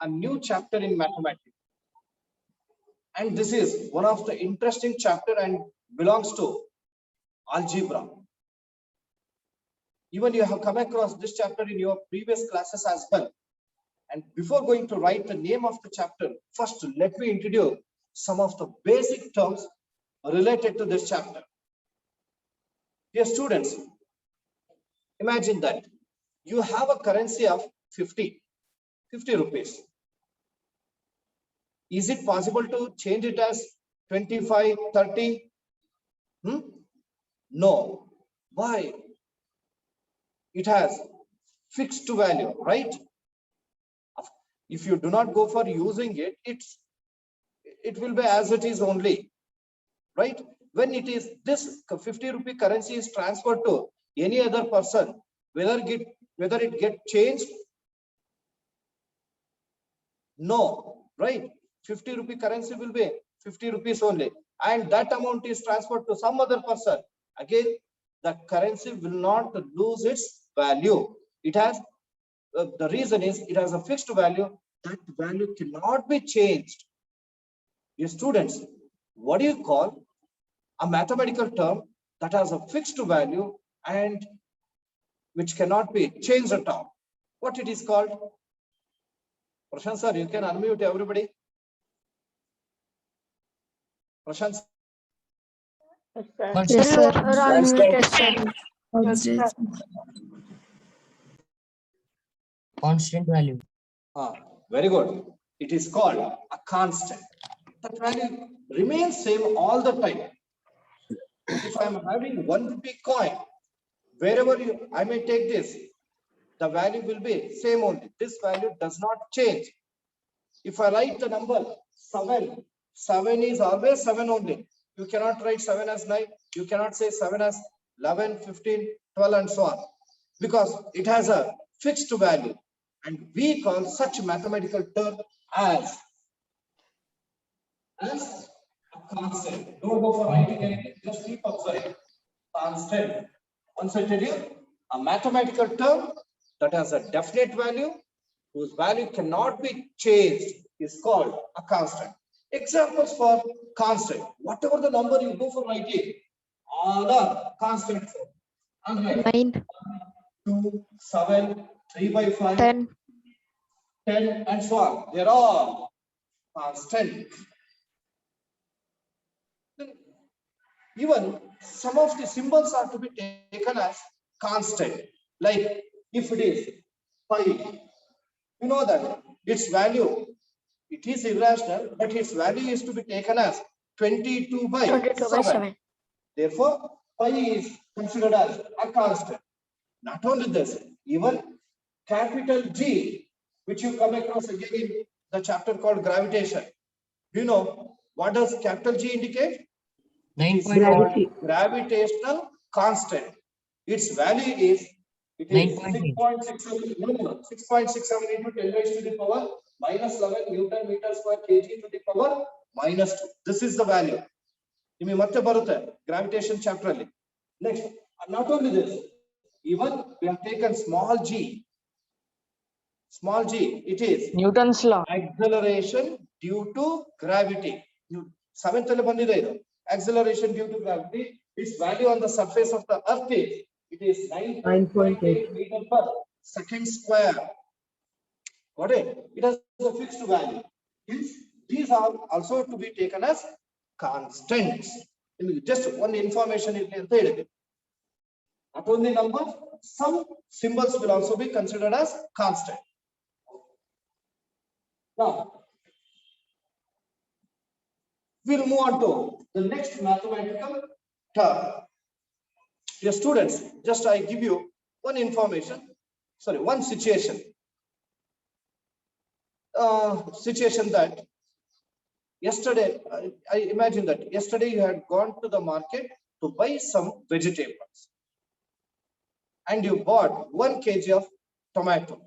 a new chapter in mathematics. And this is one of the interesting chapter and belongs to algebra. Even you have come across this chapter in your previous classes as well. And before going to write the name of the chapter, first let me introduce some of the basic terms related to this chapter. Dear students, imagine that you have a currency of 50 rupees. Is it possible to change it as 25, 30? No. Why? It has fixed value, right? If you do not go for using it, it will be as it is only, right? When it is this 50 rupee currency is transferred to any other person, whether it get changed? No, right? 50 rupee currency will be 50 rupees only, and that amount is transferred to some other person. Again, the currency will not lose its value. It has the reason is it has a fixed value. That value cannot be changed. Dear students, what do you call a mathematical term that has a fixed value and which cannot be changed at all? What it is called? Prashant sir, you can unmute everybody. Prashant. Yes, sir. Constant value. Very good. It is called a constant. That value remains same all the time. If I am having 1 rupee coin, wherever I may take this, the value will be same only. This value does not change. If I write the number 7, 7 is always 7 only. You cannot write 7 as 9. You cannot say 7 as 11, 15, 12 and so on. Because it has a fixed value. And we call such mathematical term as a constant. Don't go for writing anything, just keep observing. Constant. Once I tell you, a mathematical term that has a definite value, whose value cannot be changed, is called a constant. Examples for constant. Whatever the number you go for writing, all are constant. 9, 2, 7, 3 by 5, 10, 10 and so on. They're all constant. Even some of the symbols are to be taken as constant. Like if it is pi, you know that its value, it is irrational, but its value is to be taken as 22 by 7. Therefore, pi is considered as a constant. Not only this, even capital G, which you come across again in the chapter called gravitation. Do you know what does capital G indicate? 9.8. Gravitational constant. Its value is 6.67 into 10 raised to the power minus 11 Newton meters per kg to the power minus 2. This is the value. Gravitation chapter. Next, not only this, even we have taken small g. Small g, it is Newton's law. Acceleration due to gravity. 7th acceleration due to gravity. Its value on the surface of the earth is, it is 9.8 meter per second square. Got it? It has a fixed value. These are also to be taken as constants. Just one information is there. Not only numbers, some symbols will also be considered as constant. Now, we'll move on to the next mathematical term. Dear students, just I give you one information, one situation. Situation that yesterday, I imagine that yesterday you had gone to the market to buy some vegetables. And you bought 1 kg of tomato.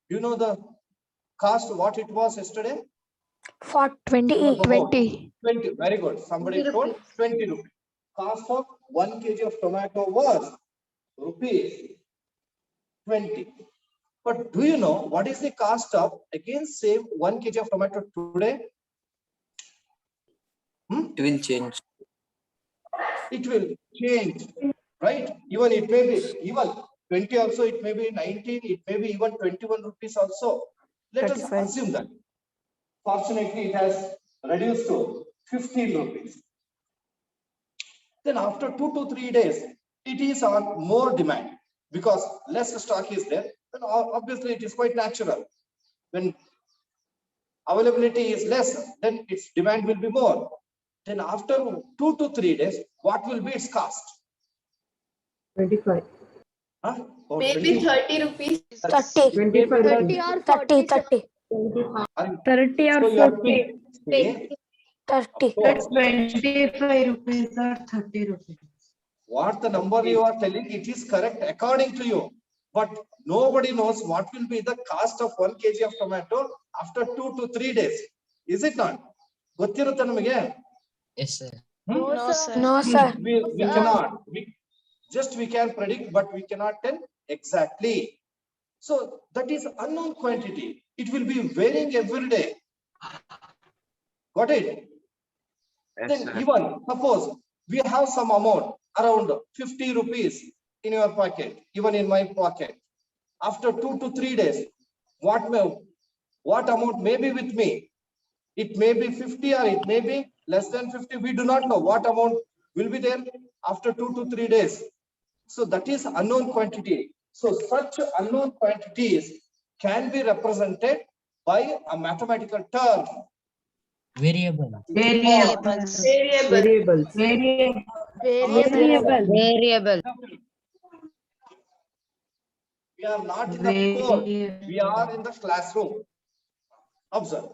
Do you know the cost, what it was yesterday? for 20. Very good. Somebody told 20 rupees. Cost of 1 kg of tomato was rupees 20. But do you know what is the cost of again same 1 kg of tomato today? It will change. It will change, right? Even it may be even 20 also, it may be 19, it may be even 21 rupees also. Let us 35. assume that. Fortunately, it has reduced to 15 rupees. Then after 2 to 3 days, it is on more demand because less stock is there. Then obviously it is quite natural. When availability is less, then its demand will be more. Then after 2 to 3 days, what will be its cost? 25. Huh? Or Maybe 20? 30 rupees. 30. 25. 30 or 30. 30. 30 So or you have to 40. say, 30. of course, 25 rupees or 30 rupees. what the number you are telling, it is correct according to you. But nobody knows what will be the cost of 1 kg of tomato after 2 to 3 days. Is it not? ಗೊತ್ತಿರುತ್ತೆ ನಮಗೆ? Yes, sir. No, sir. No, sir. We cannot. We can predict, but we cannot tell exactly. So that is unknown quantity. It will be varying every day. Got it? Then even suppose we have some amount around 50 rupees in your pocket, even in my pocket. After 2 to 3 days, what amount may be with me? It may be 50 or it may be less than 50. We do not know what amount will be there after 2 to 3 days. So that is unknown quantity. So such unknown quantities can be represented by a mathematical term. Variable. Variables. Variables. Variable. We are not in the court. We are in the classroom. Observe.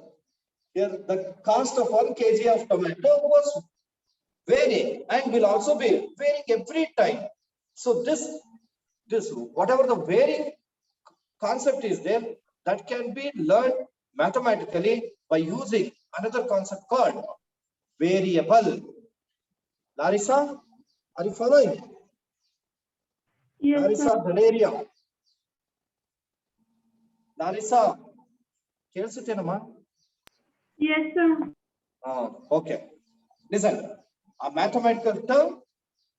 Here the cost of 1 kg of tomato was varying and will also be varying every time. So this whatever the varying concept is there, that can be learned mathematically by using another concept called variable. Larissa, are you following? Yes, Larissa Valeria. Larissa, ಕೇಳಿಸುತ್ತೇನಮ್ಮ? Yes, sir. Okay. Listen, a mathematical term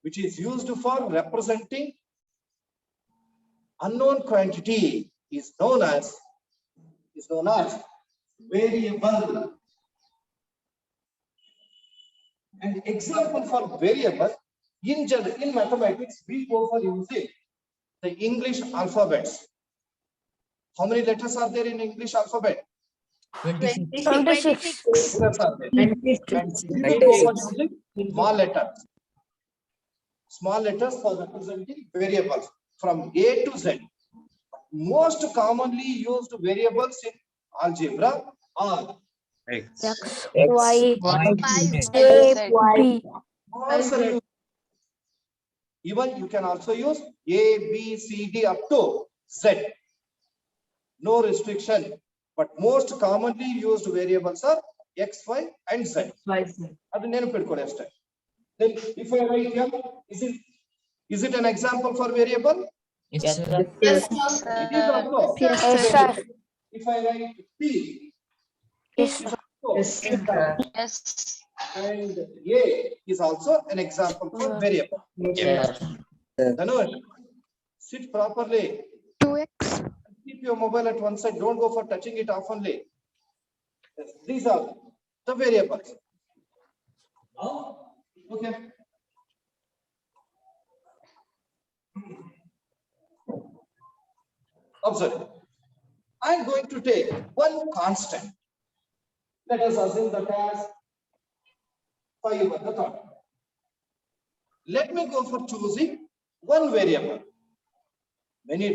which is used for representing unknown quantity is known as variable. An example for variable in general in mathematics, we go for using the English alphabets. How many letters are there in English alphabet? 26. 26. Letters are there. 26. And we go for using small letters. Small letters for representing variables from A to Z. Most commonly used variables in algebra are X, Y, A, B. also used. Even you can also use A, B, C, D up to Z. No restriction. But most commonly used variables are X, Y, and Z. ಅದು ನೆನಪಿಟ್ಕೊಳ್ಳಿ ಅಷ್ಟೇ. Then if I write here, is it an example for variable? Yes, sir. Yes, It is also. Yes, sir. If I write P, Yes, it is sir. also Yes. and A is also an example for variable. Dhanush, sit properly. 2x. Keep your mobile at one side. Don't go for touching it oftenly. Yes, these are the variables. Okay. Observe. I'm going to take one constant. Let us assume that as 5 at the top. Let me go for choosing one variable. Many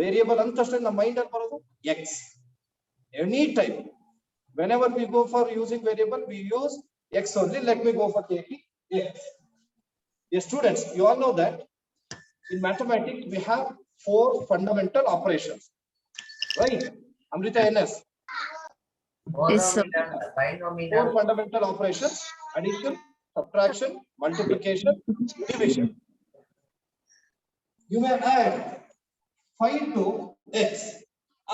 variable ಅಂತಷ್ಟೇ ನಮ್ಮ mind ಅಲ್ಲಿ ಬರೋದು X. Any time. Whenever we go for using variable, we use X only. Let me go for taking X. Yes, students, you all know that in mathematics we have 4 fundamental operations. Right? Amrita NS. Yes, sir. 4 fundamental operations: addition, subtraction, multiplication, division. You may add 5 to X.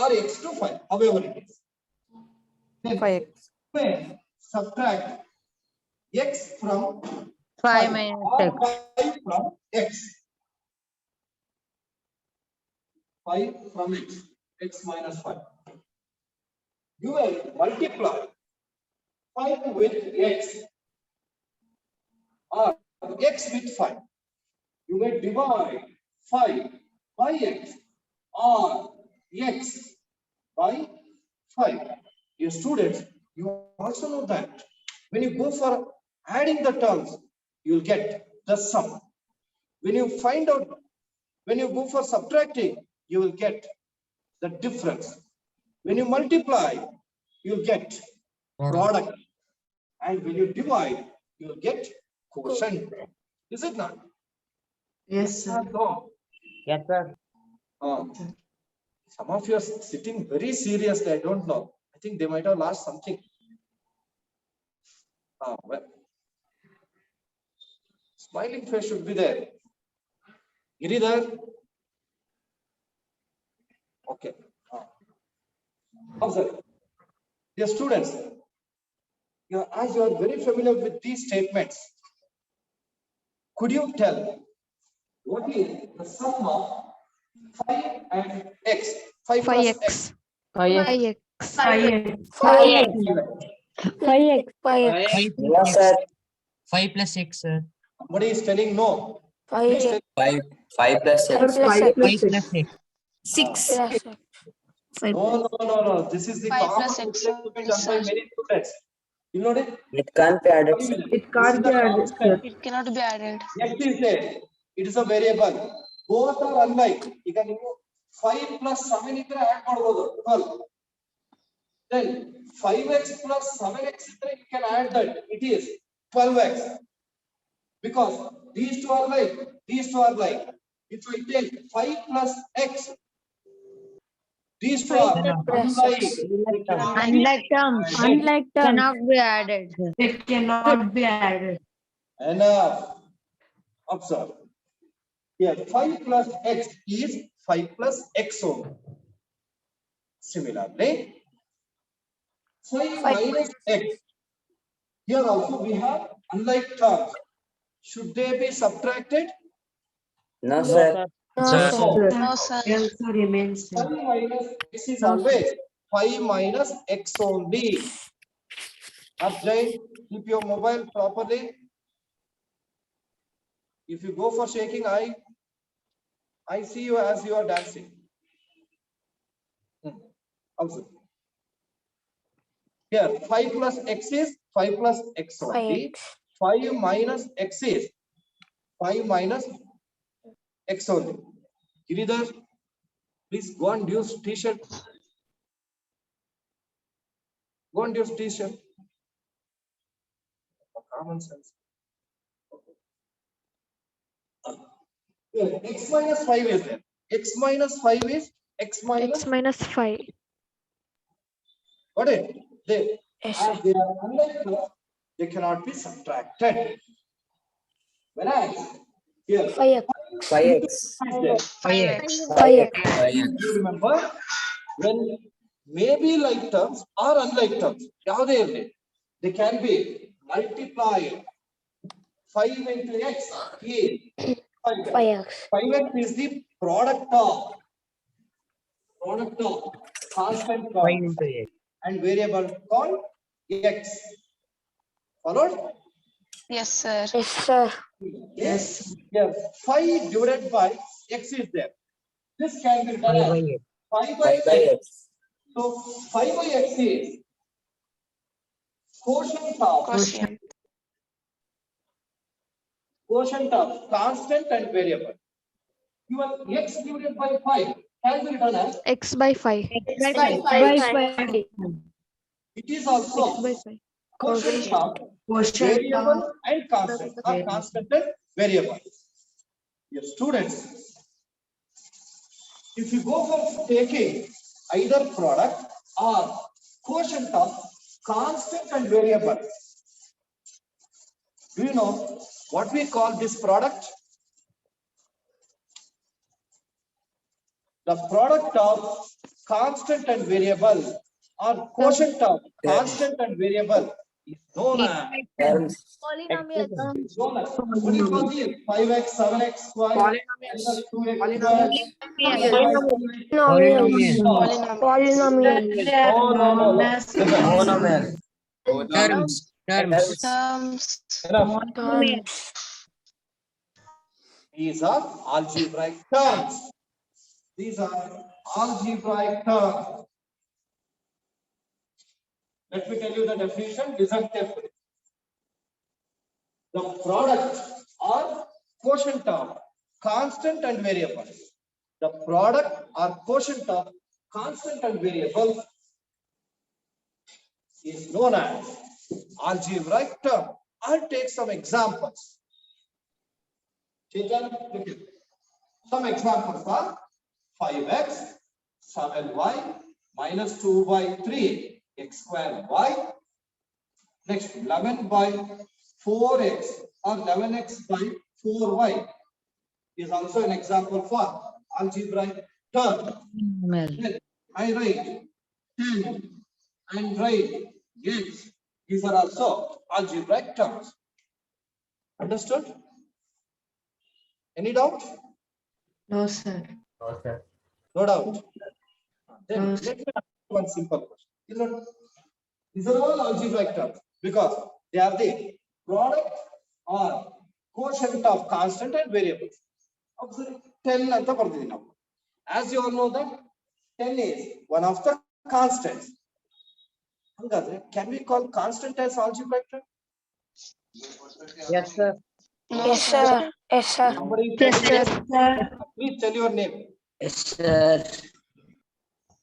or x to 5, however it is. Then 5x. when subtract x from 5 5 minus or x. 5 from x. 5 from x minus 5. You will multiply 5 with x or x with 5. You may divide 5 by x or x by 5. Dear students, you also know that when you go for adding the terms, you will get the sum. When you go for subtracting, you will get the difference. When you multiply, you will get product. And when you divide, you will get quotient. Is it not? Yes, sir. No. Yes, sir. Some of you are sitting very seriously. I don't know. I think they might have lost something. Well. Smiling face should be there. Giridhar? Okay. Observe. Dear students, as you are very familiar with these statements, could you tell what is the sum of 5 and x? 5 plus x. 5x. 5x. 5x. 5x. 5 plus x, sir. Somebody is telling no. 5x. 5 plus Five x. plus 5 x. 5 plus plus 6. x. 6. Yes, sir. No. This is the 5 common plus x, mistake to be done by sir. many students. You know it? It can't be added. Sir. It can't be added, sir. It cannot be added. X is there. It is a variable. Both are unlike. You can 5 plus 7 ಇದ್ರೆ add ಮಾಡಬಹುದು 12. Then 5x plus 7x ಇದ್ರೆ you can add that. It is 12x. Because these two are like. If I take 5 plus x, these two are unlike. Unlike terms. Cannot be added. It cannot be added. Enough. Observe. Here, 5 plus x is 5 plus x only. Similarly, 5 minus x. Here also we have unlike terms. Should they be subtracted? No, sir. No, Sir. sir. No, sir. It also remains same. 5 minus x is always 5 minus x only. Arjay, keep your mobile properly. If you go for shaking, I see you as you are dancing. Also. Here, 5 plus x is 5 plus x only. 5x. 5 minus x is 5 minus x only. Giridhar, please go and use t-shirt. Go and use t-shirt. Common sense. Here, x minus 5 is there. X minus 5 is x minus. X minus 5. Got it? They, Yes, as sir. they are unlike terms, they cannot be subtracted. Whereas here 5x. 5x. is there. 5x. 5x. 5x. You remember when maybe like terms or unlike terms, they can be multiplied. 5 into x is 5x. 5x. 5x is the product of constant 5 term into x. and variable called x. Followed? Yes, sir. Yes, sir. Yes. Yes. 5 divided by x is there. This can be done 5 by as x. 5 by 5 by x. x. So 5 by x is quotient of constant and variable. Even x divided by 5 can be done as X by 5. it is also 6 by 5. quotient of Quotient variable of and constant, or constant and variable. Your students, if you go for taking either product or quotient of constant and variable, do you know what we call this product? The product of constant and variable or quotient of constant and variable is known as Terms. is known as what do you call this? 5x, 7x square, minus 2x square. Polynomial. Polynomial. No, no, no, no. Listen. Monomer. Terms. Terms. Terms. Enough. Terms. These are algebraic terms. These are algebraic terms. Let me tell you the definition. Listen carefully. The product or quotient of constant and variable. The product or quotient of constant and variable is known as algebraic term. I'll take some examples. Chetan, look at it. Some examples are 5x, 7y, minus 2 by 3, x square y. Next, 11 by 4x or 11x by 4y is also an example for algebraic term. Then I write 10 and write x. These are also algebraic terms. Understood? Any doubt? No, sir. No doubt. Then No, let me ask you one simple question. You know, these are all algebraic terms because they are the product or quotient of constant and variables. Observe 10 anta bardidini ನಾವು. As you all know that 10 is one of the constants. Hangadre, can we call constant as algebraic term? Yes, sir. No, Yes, sir. Yes, sir. Somebody Yes, sir. please tell your name. Yes, sir.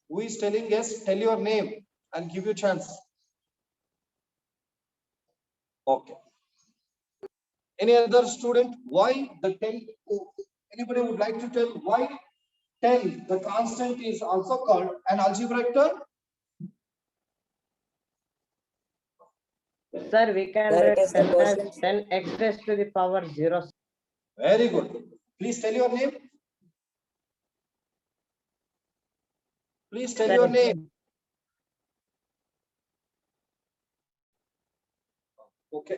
Who is telling yes? Tell your name and give you chance. Okay. Any other student? Why the 10? Anybody would like to tell why 10? The constant is also called an algebraic term. Sir, we can Sir, write guess the 10 as question. 10x raised to the power 0. Very good. Please tell your name. Please tell your name. Okay.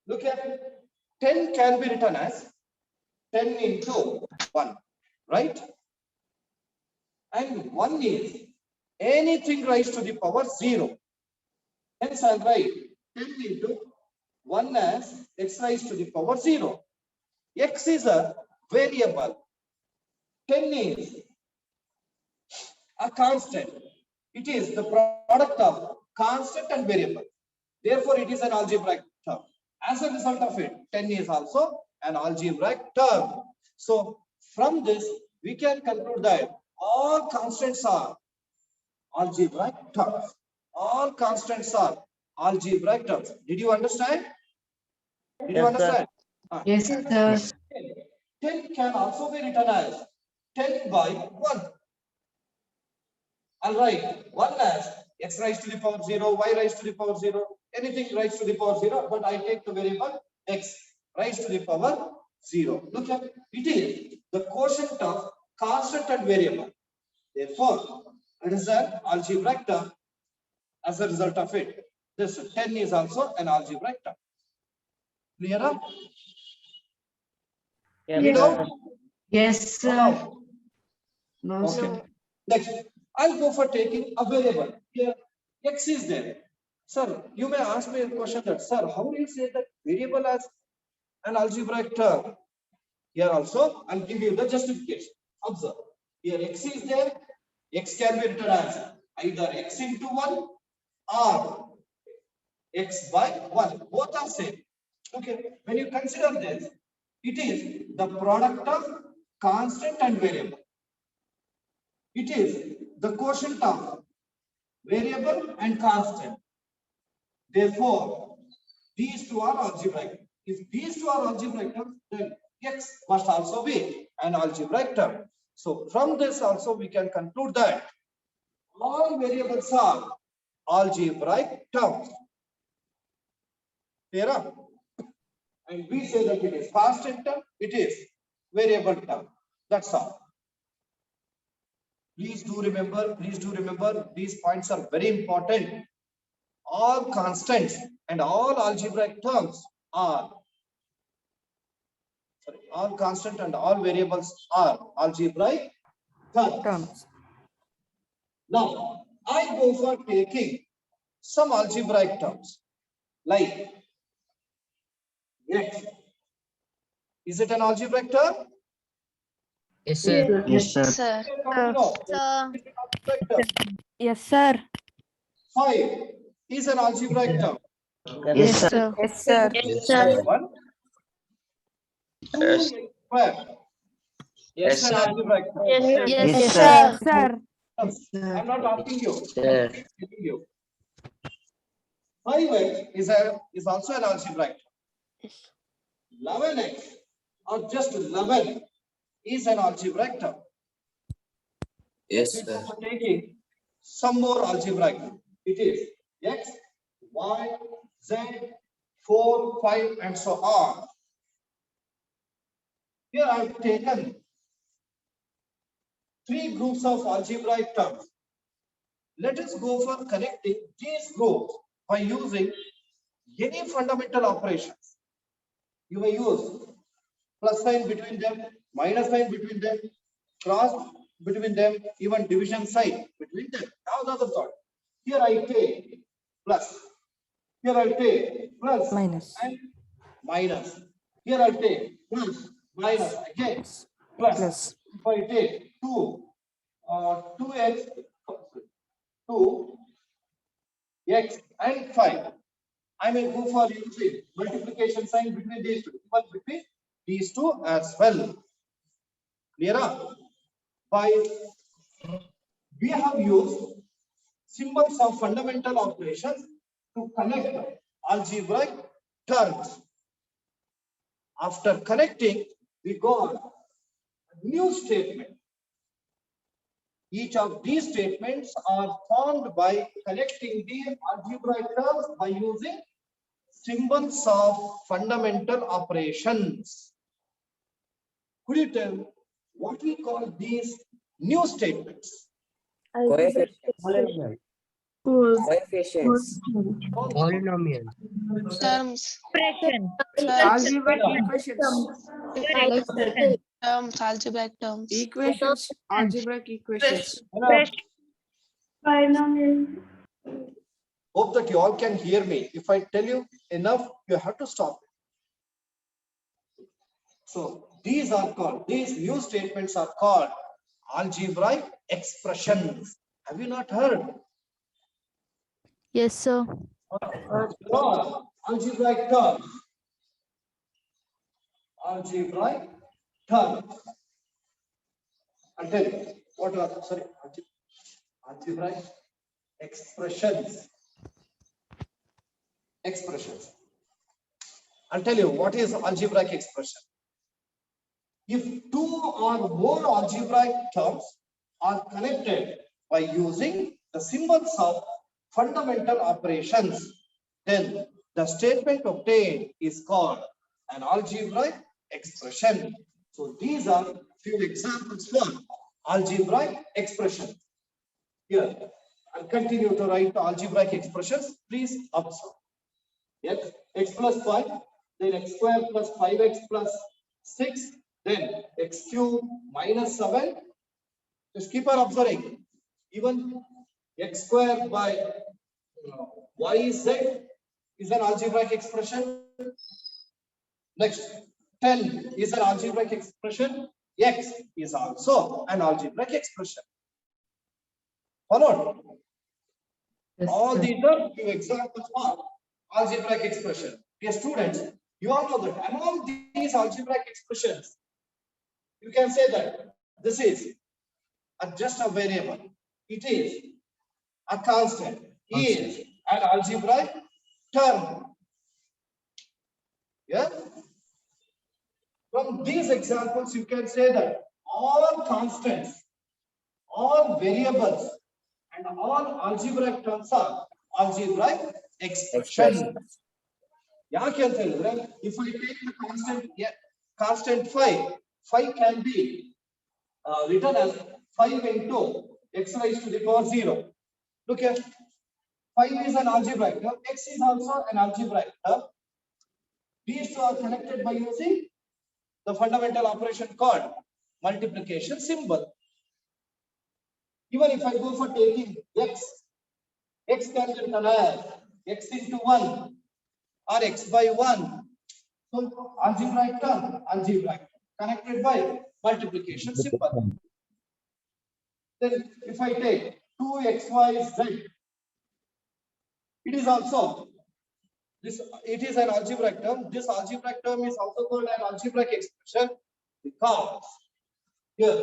Look at it. 10 can be written as 10 into 1, right? And 1 is anything raised to the power 0. Hence, I'll write 10 into 1 as x raised to the power 0. X is a variable. 10 is a constant. It is the product of constant and variable. Therefore, it is an algebraic term. As a result of it, 10 is also an algebraic term. So, from this, we can conclude that all constants are algebraic terms. All constants are algebraic terms. Did you understand? Did you Yes, sir. understand? Yes, sir. 10 can also be written as 10 by 1. I'll write 1 as x raised to the power 0, y raised to the power 0, anything raised to the power 0, but I take the variable x raised to the power 0. Look at it. It is the quotient of constant and variable. Therefore, it is an algebraic term. As a result of it, this 10 is also an algebraic term. Clear? Yes, You sir. know? Yes, sir. No, Okay. sir. Next, I'll go for taking a variable. Here, x is there. Sir, you may ask me a question that, sir, how do you say that variable as an algebraic term? Here also, I'll give you the justification. Observe. Here, x is there. X can be written as either x into 1 or x by 1. Both are same. Okay. When you consider this, it is the product of constant and variable. It is the quotient of variable and constant. Therefore, these two are algebraic. If these two are algebraic terms, then x must also be an algebraic term. So from this also we can conclude that all variables are algebraic terms. Clear? And we say that it is constant term, it is variable term. That's all. please do remember, these points are very important. All constants and all algebraic terms are, all constant and all variables are algebraic terms. Now, I go for taking some algebraic terms like x. Is it an algebraic term? Yes, sir. Yes, sir. Sir. No. Sir. It's an algebraic term. Yes, sir. 5 is an algebraic term. Yes, sir. Yes, sir. Yes, sir. 1, 2 square. Yes, It's an sir. algebraic term. Yes, sir. sir. I'm not asking you. Sir. I'm telling you. 5x is also an algebraic term. 11x or just 11 is an algebraic term. Yes, We sir. are taking some more algebraic term. It is x, y, z, 4, 5, and so on. Here I have taken 3 groups of algebraic terms. Let us go for connecting these groups by using any fundamental operations. You may use plus sign between them, minus sign between them, cross between them, even division sign between them. Now the other thought. Here I take plus. Here I take plus and minus. Here I take plus, minus, again plus. If I take 2x, 2x and 5. I may go for using multiplication sign between these two, even between these two as well. Clear up? We have used symbols of fundamental operations to connect algebraic terms. After connecting, we got a new statement. Each of these statements are formed by connecting the algebraic terms by using symbols of fundamental operations. Could you tell what we call these new statements? Coefficients. Polynomial. Terms. Algebraic equations. Terms. Algebraic terms. Equations. Algebraic equations. Hope that you all can hear me. If I tell you enough, you have to stop. So these new statements are called algebraic expressions. Have you not heard? Yes, sir. Algebraic terms. Algebraic terms. I'll tell you what are, algebraic expressions. I'll tell you what is algebraic expression. If 2 or more algebraic terms are connected by using the symbols of fundamental operations, then the statement obtained is called an algebraic expression. So these are few examples for algebraic expression. Here, I'll continue to write algebraic expressions. Please observe. Yes, x plus 5, then x square plus 5x plus 6, then x cube minus 7. Just keep on observing. Even x square by yz is an algebraic expression. Next, 10 is an algebraic expression. X is also an algebraic expression. Followed? Yes, All sir. these are few examples of algebraic expression. Dear students, you all know that among these algebraic expressions, you can say that this is just a variable. It is a constant. Is an algebraic term. Yeah. From these examples, you can say that all constants, all variables, and all algebraic terms are algebraic expressions. If I take the constant 5 can be written as 5 into x raised to the power 0. Look here. 5 is an algebraic term. X is also an algebraic term. These two are connected by using the fundamental operation called multiplication symbol. Even if I go for taking x can be written as x into 1 or x by 1. So algebraic term, connected by multiplication symbol. Then if I take 2xyz, it is also it is an algebraic term. This algebraic term is also called an algebraic expression because here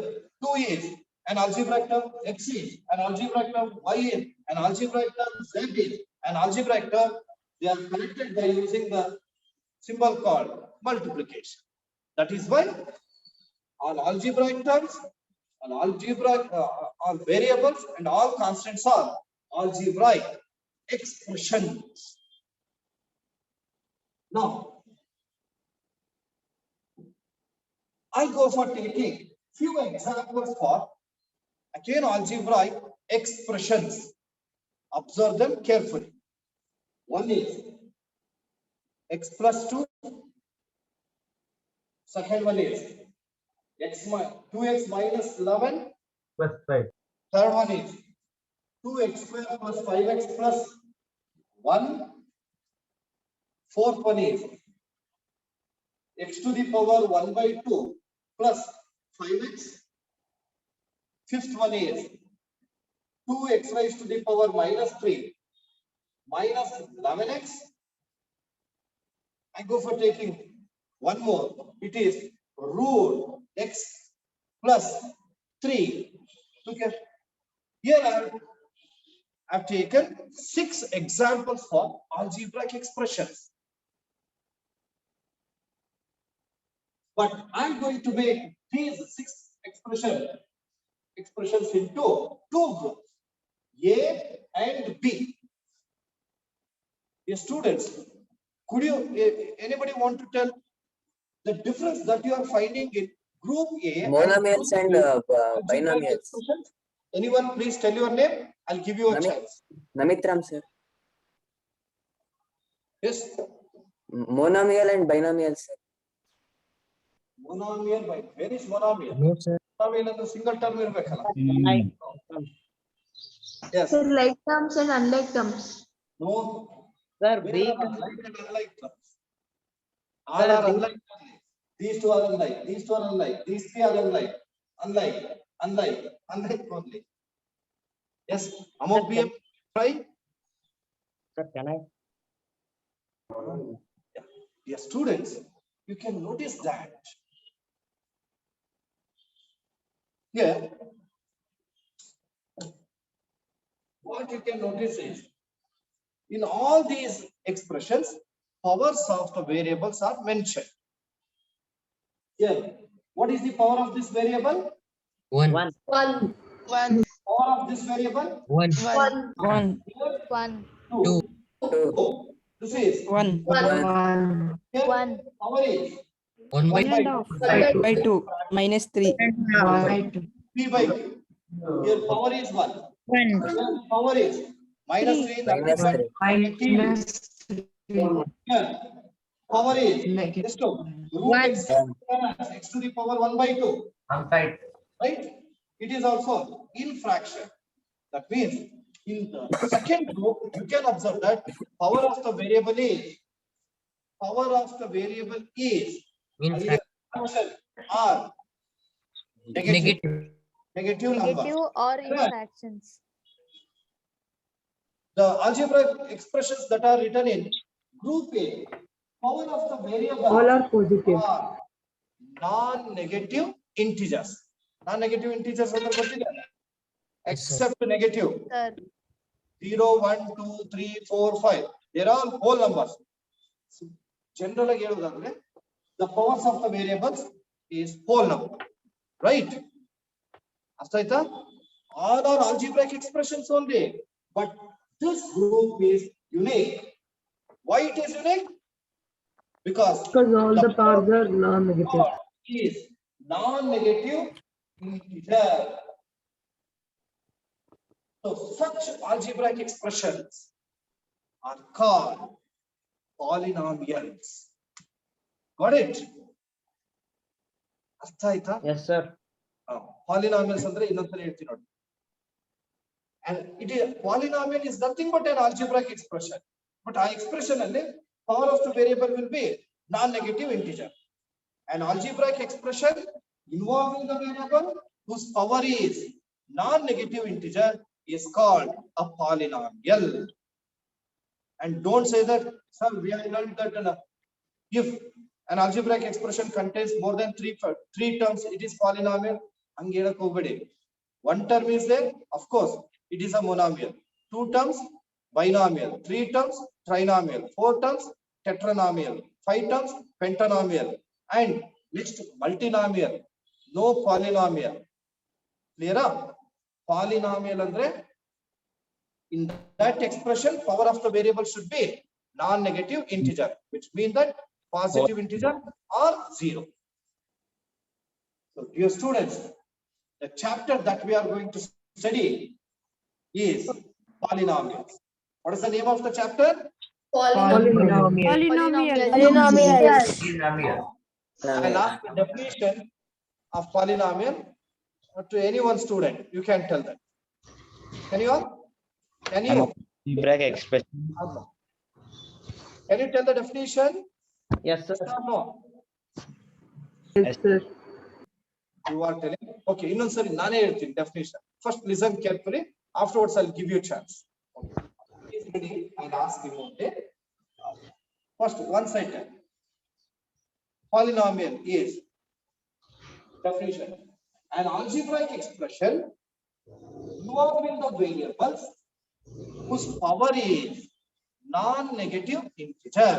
2 is an algebraic term, x is an algebraic term, y is an algebraic term, z is an algebraic term. They are connected by using the symbol called multiplication. That is why all algebraic terms, all variables and all constants are algebraic expressions. Now, I go for taking few examples for again algebraic expressions. Observe them carefully. One is x plus 2. Second one is 2x minus 11 plus 5. Third one is 2x square plus 5x plus 1. Fourth one is x to the power 1 by 2 plus 5x. Fifth one is 2x raised to the power minus 3 minus 11x. I go for taking one more. It is root x plus 3. Okay. Here I've taken 6 examples for algebraic expressions. But I'm going to make these 6 expressions into 2 groups, A and B. Yes, students, could you, anybody want to tell the difference that you are finding in group A? Monomials and algebraic binomials. expressions? Anyone please tell your name? I'll give you a chance. Namitram, sir. Yes, Monomial and binomial, sir. monomial by where is monomial? No, sir. Monomial and the single term irbekala. Yes. Sir, like terms and unlike terms. No. Sir, Where B are unlike and unlike terms? All are unlike. These two are unlike. These two are unlike. These three are unlike. Unlike only. Yes. Among PM try. Sir, can I? Yes, students, you can notice that here what you can notice is in all these expressions powers of the variables are mentioned. Here, what is the power of this variable? 1. 1. 1, 1, Power of this variable? 1. 1, 1, 1, 2. 2. This is 1, 1. here, 1, power is 1 by 1 by 2, minus 3. 1. 3 by 2. Here power is 1. 1, Here power is minus 3. Minus 3. Minus 3. Here power is Negative. just root x, x to the power 1 by 2. Right? It is also in fraction. That means in the second group, you can observe that power of the variable is in either fraction or negative number. negative or in Yeah. fractions. The algebraic expressions that are written in group A, power of the variable All are positive. are non-negative integers. Non-negative integers are except negative. Sir, 0, 1, 2, 3, 4, 5. They're all whole numbers. So, generally, the powers of the variables is whole number. Right? Astaita? All are algebraic expressions only. But this group is unique. Why it is unique? Because all the powers are non-negative. is non-negative integer. So such algebraic expressions are called polynomials. Got it? ಅರ್ಥ ಆಯ್ತಾ? Yes, sir. Polynomials ಅಂದ್ರೆ ಇನ್ನೊಂದ್ಸಲ ಹೇಳ್ತೀನಿ ನೋಡಿ. And it is polynomial is nothing but an algebraic expression. But ಆ expression ಅಲ್ಲಿ power of the variable will be non-negative integer. An algebraic expression involving the variable whose power is non-negative integer is called a polynomial. And don't say that, sir, we have learned that if an algebraic expression contains more than three terms, it is polynomial. ಹಂಗೆ ಹೇಳಕ್ ಹೋಗ್ಬೇಡಿ. One term is there, of course, it is a monomial. Two terms, binomial. Three terms, trinomial. Four terms, tetranomial. Five terms, pentanomial. And next, multinomial. No polynomial. Clear? Polynomial andre in that expression, power of the variable should be non-negative integer, which means that positive integer or zero. So, dear students, the chapter that we are going to study is polynomials. What is the name of the chapter? I'll ask the definition of polynomial to any one student. You can tell that. Can you all? Can you? Algebraic expression. Can you tell the definition? Yes, sir. Yes or no? Yes, sir. You are telling. Okay, ಇನ್ನೊಂದ್ಸರಿ ನಾನೇ ಹೇಳ್ತೀನಿ definition. First listen carefully. Afterwards, I'll give you a chance. Okay. He's ready. I'll ask him. Okay. First, one sentence. Polynomial is definition. An algebraic expression involving the variables whose power is non-negative integer.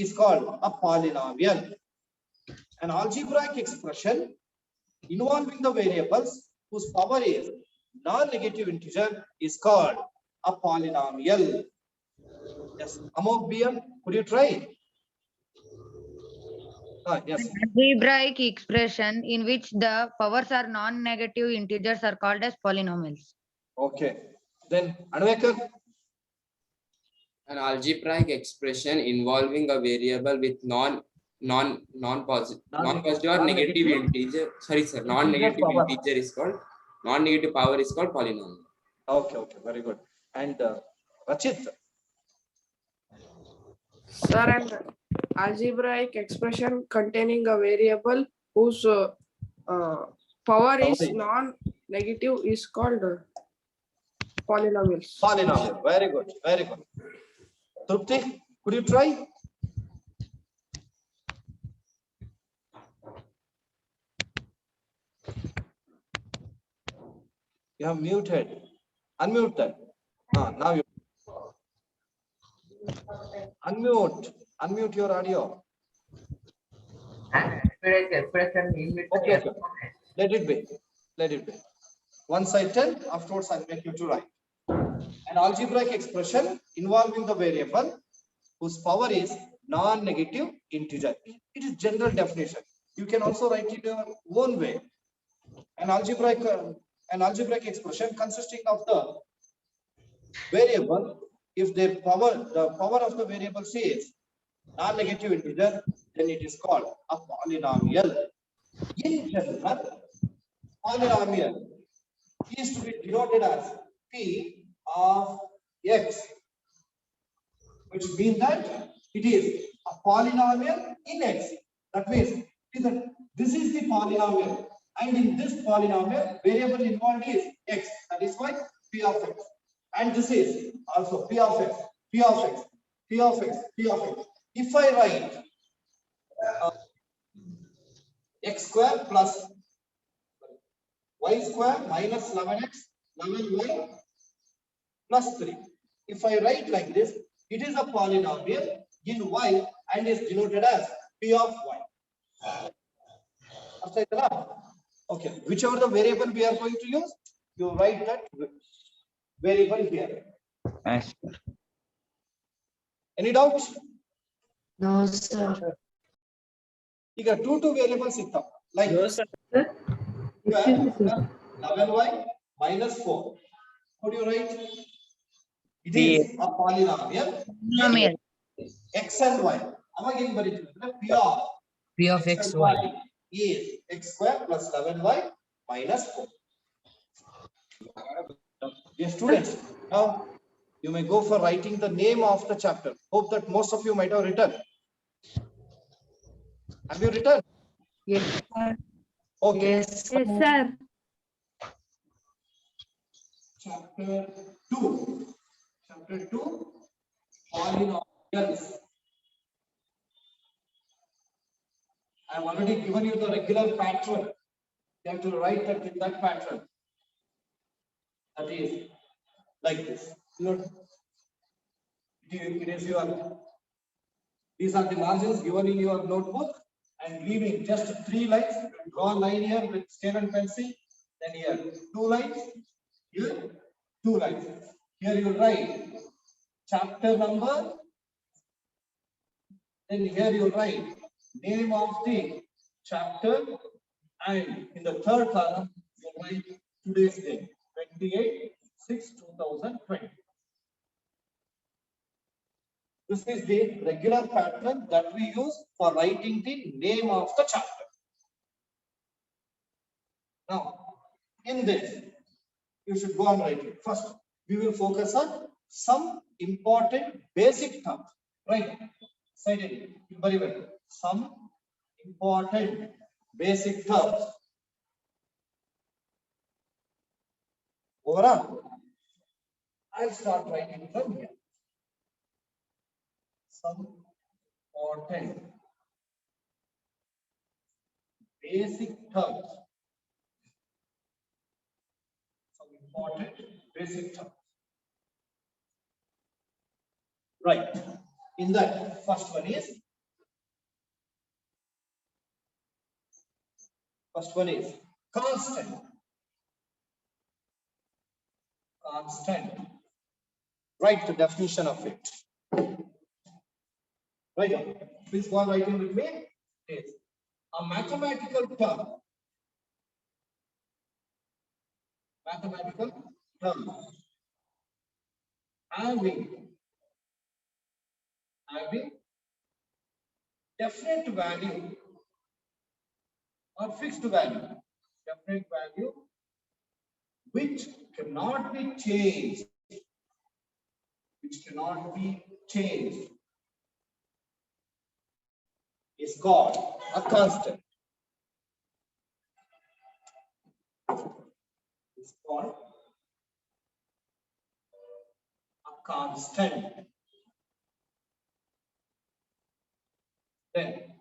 Is called a polynomial. An algebraic expression involving the variables whose power is non-negative integer is called a polynomial. Yes, Amok BM, could you try? Yes. Algebraic expression in which the powers are non-negative integers are called as polynomials. Okay. Then Anvekar. An algebraic expression involving a variable with non-positive or negative integer. Sorry, sir. Non-negative integer is called non-negative power is called polynomial. Okay. Very good. And Rachit. Sir, an algebraic expression containing a variable whose power is non-negative is called polynomials. Polynomial. Very good. Very good. Trupti, could you try? You have muted. Unmute that. Now you unmute your audio. Okay. Let it be. Once I tell, afterwards I'll make you to write. An algebraic expression involving the variable whose power is non-negative integer. It is general definition. You can also write it your own way. An algebraic expression consisting of the variable, if the power of the variable is non-negative integer, then it is called a polynomial. In general, polynomial is to be denoted as P of X, which means that it is a polynomial in X. That means this is the polynomial, and in this polynomial, variable involved is X. That is why P of X. And this is also P of X, P of X, P of X, P of X. If I write X square plus Y square minus 11X, 11Y plus 3. If I write like this, it is a polynomial in Y and is denoted as P of Y. Okay, whichever the variable we are going to use, you write that variable here. Yes. Any doubts? No, sir. ಈಗ two variables ಇರ್ತಾವ. Like Excuse me, sir. 11y minus 4. How do you write? It P. is a polynomial. Polynomial. X and y. Again, P of P of X X, and Y. is x square plus 11y minus 4. Dear students, now you may go for writing the name of the chapter. Hope that most of you might have written. Have you written? Yes, sir. Okay. Yes, sir. Chapter 2. Chapter 2. Polynomials. I have already given you the regular pattern. You have to write that in that pattern. That is like this. Look, it is your. These are the margins given in your notebook, and leaving just 3 lines. Draw a line here with scale and pencil. Then here 2 lines. Here 2 lines. Here you write chapter number. Then here you write name of the chapter, and in the third column you write today's date, 28/6/2020. This is the regular pattern that we use for writing the name of the chapter. Now, in this, you should go on writing. First, we will focus on some important basic terms. Right? Say it very well. Some important basic terms. Overall, I'll start writing from here. Some important basic terms. Some important basic terms. Right. In that, first one is constant. Constant. Write the definition of it. Right on. Please go on writing with me. Is a mathematical term. Mathematical term having definite value or fixed value. Definite value which cannot be changed. Which cannot be changed. Is called a constant. It's called a constant. Then,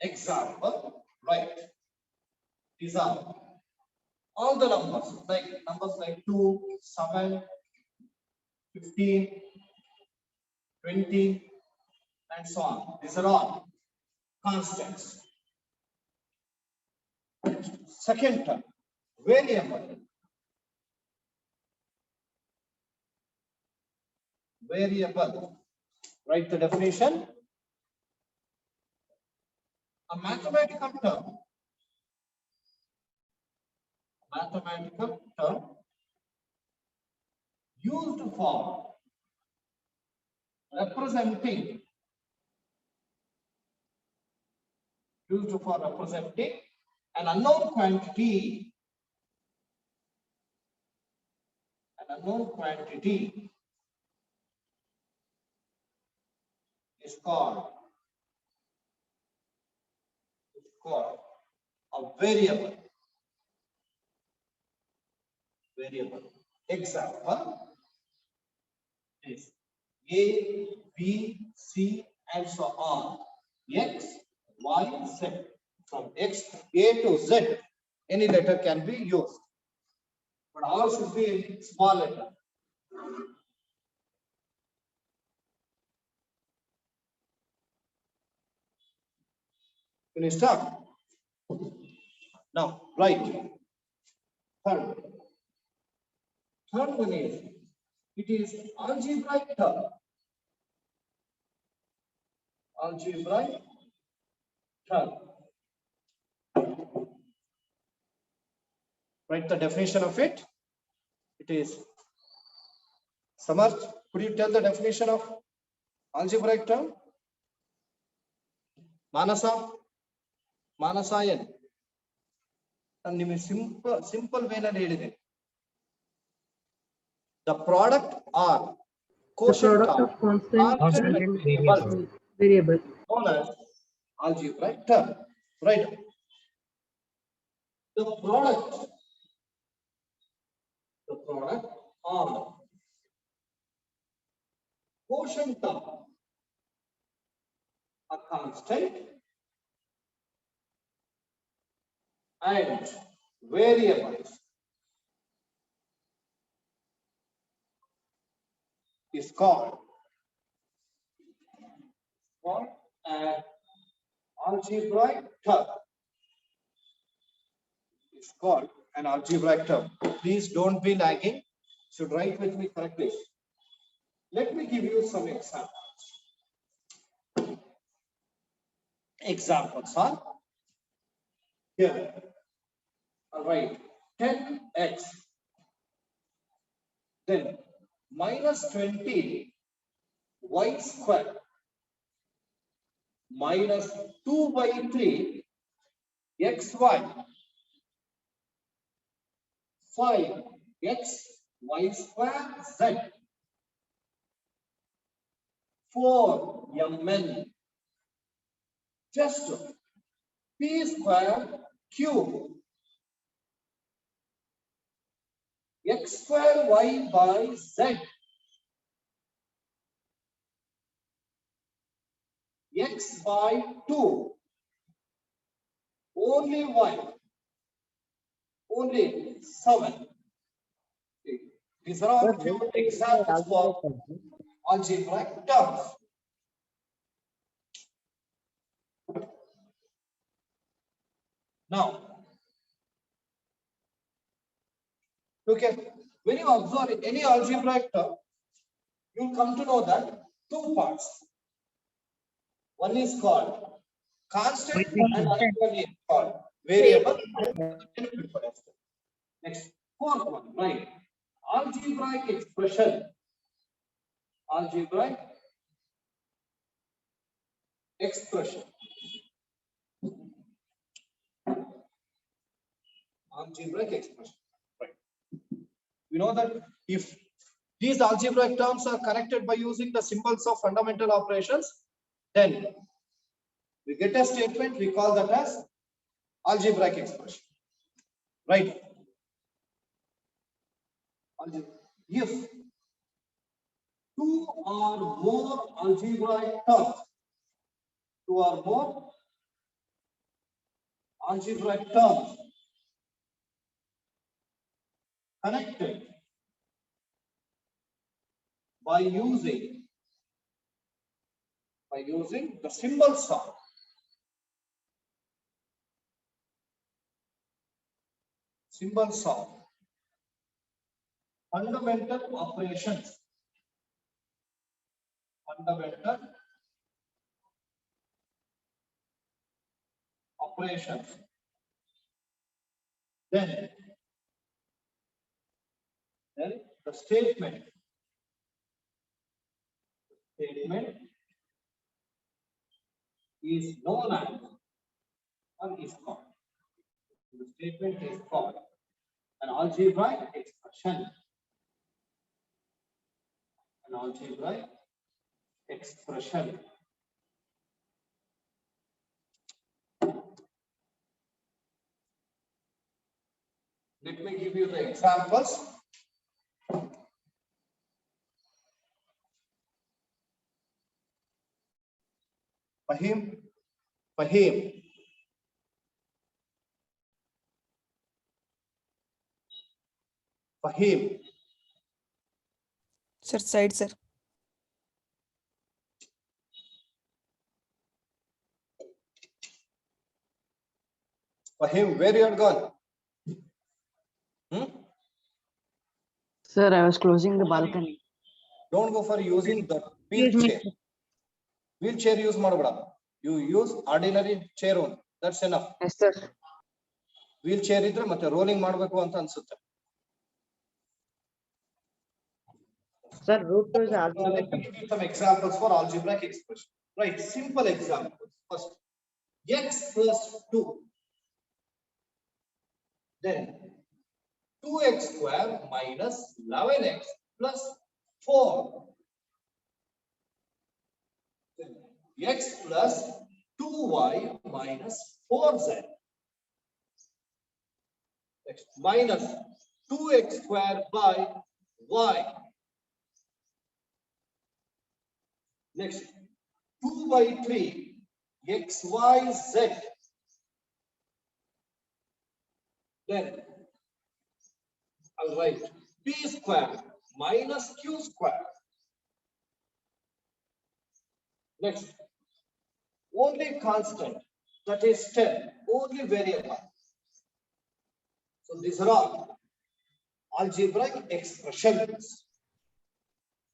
example, right? These are all the numbers, like numbers like 2, 7, 15, 20, and so on. These are all constants. Second term, variable. Variable. Write the definition. A mathematical term. Mathematical term used for representing. Used for representing an unknown quantity. An unknown quantity is called a variable. Variable. Example is A, B, C, and so on. X, Y, Z. From X, A to Z, any letter can be used, but all should be in small letter. Finished up. Now, right. Third one is, it is algebraic term. Algebraic term. Write the definition of it. It is Samarth. Could you tell the definition of algebraic term? Manasa, Manasayan. And simple way na ಹೇಳಿದೆ. The product or The quotient product of constant constant and variable variable. known as algebraic term. Right. The product or quotient term, a constant and variables is called an algebraic term. It's called an algebraic term. Please don't be lagging. Should write with me correctly. Let me give you some examples. Examples are here. All right, 10x, then minus 20 y square minus 2 by 3 xy 5 x y square z 4 mn just p square q x square y by z x by 2 only y only 7. These are all few examples for algebraic terms. Now, okay, when you observe any algebraic term, you'll come to know that two parts. One is called constant and another one is called variable. Next, fourth one, right? Algebraic expression. Algebraic expression. Algebraic expression. Right. We know that if these algebraic terms are connected by using the symbols of fundamental operations, then we get a statement, we call that as algebraic expression. Right. If two or more algebraic terms, two or more algebraic terms connected by using the symbols of fundamental operations. Fundamental operations. Then the statement is known as or is called. The statement is called an algebraic expression. An algebraic expression. Let me give you the examples. Fahim. Sir, side, sir. Fahim, where you are gone? Sir, I was closing the balcony. Don't go for using the wheelchair. Wheelchair use ಮಾಡಬೇಡ. You use ordinary chair only. That's enough. Yes, sir. Wheel chair ಇದ್ರೆ ಮತ್ತೆ rolling ಮಾಡಬೇಕು ಅಂತ ಅನ್ಸುತ್ತೆ. Sir, root 2 is Let me give some examples for algebraic expression. Right, simple examples. First, x plus 2. Then 2x square minus 11x plus 4. Then x plus 2y minus 4z. Next, minus 2x square by y. Next, 2 by 3 x, y, z. Then I'll write p square minus q square. Next, only constant, that is 10, only variable. So these are all algebraic expressions.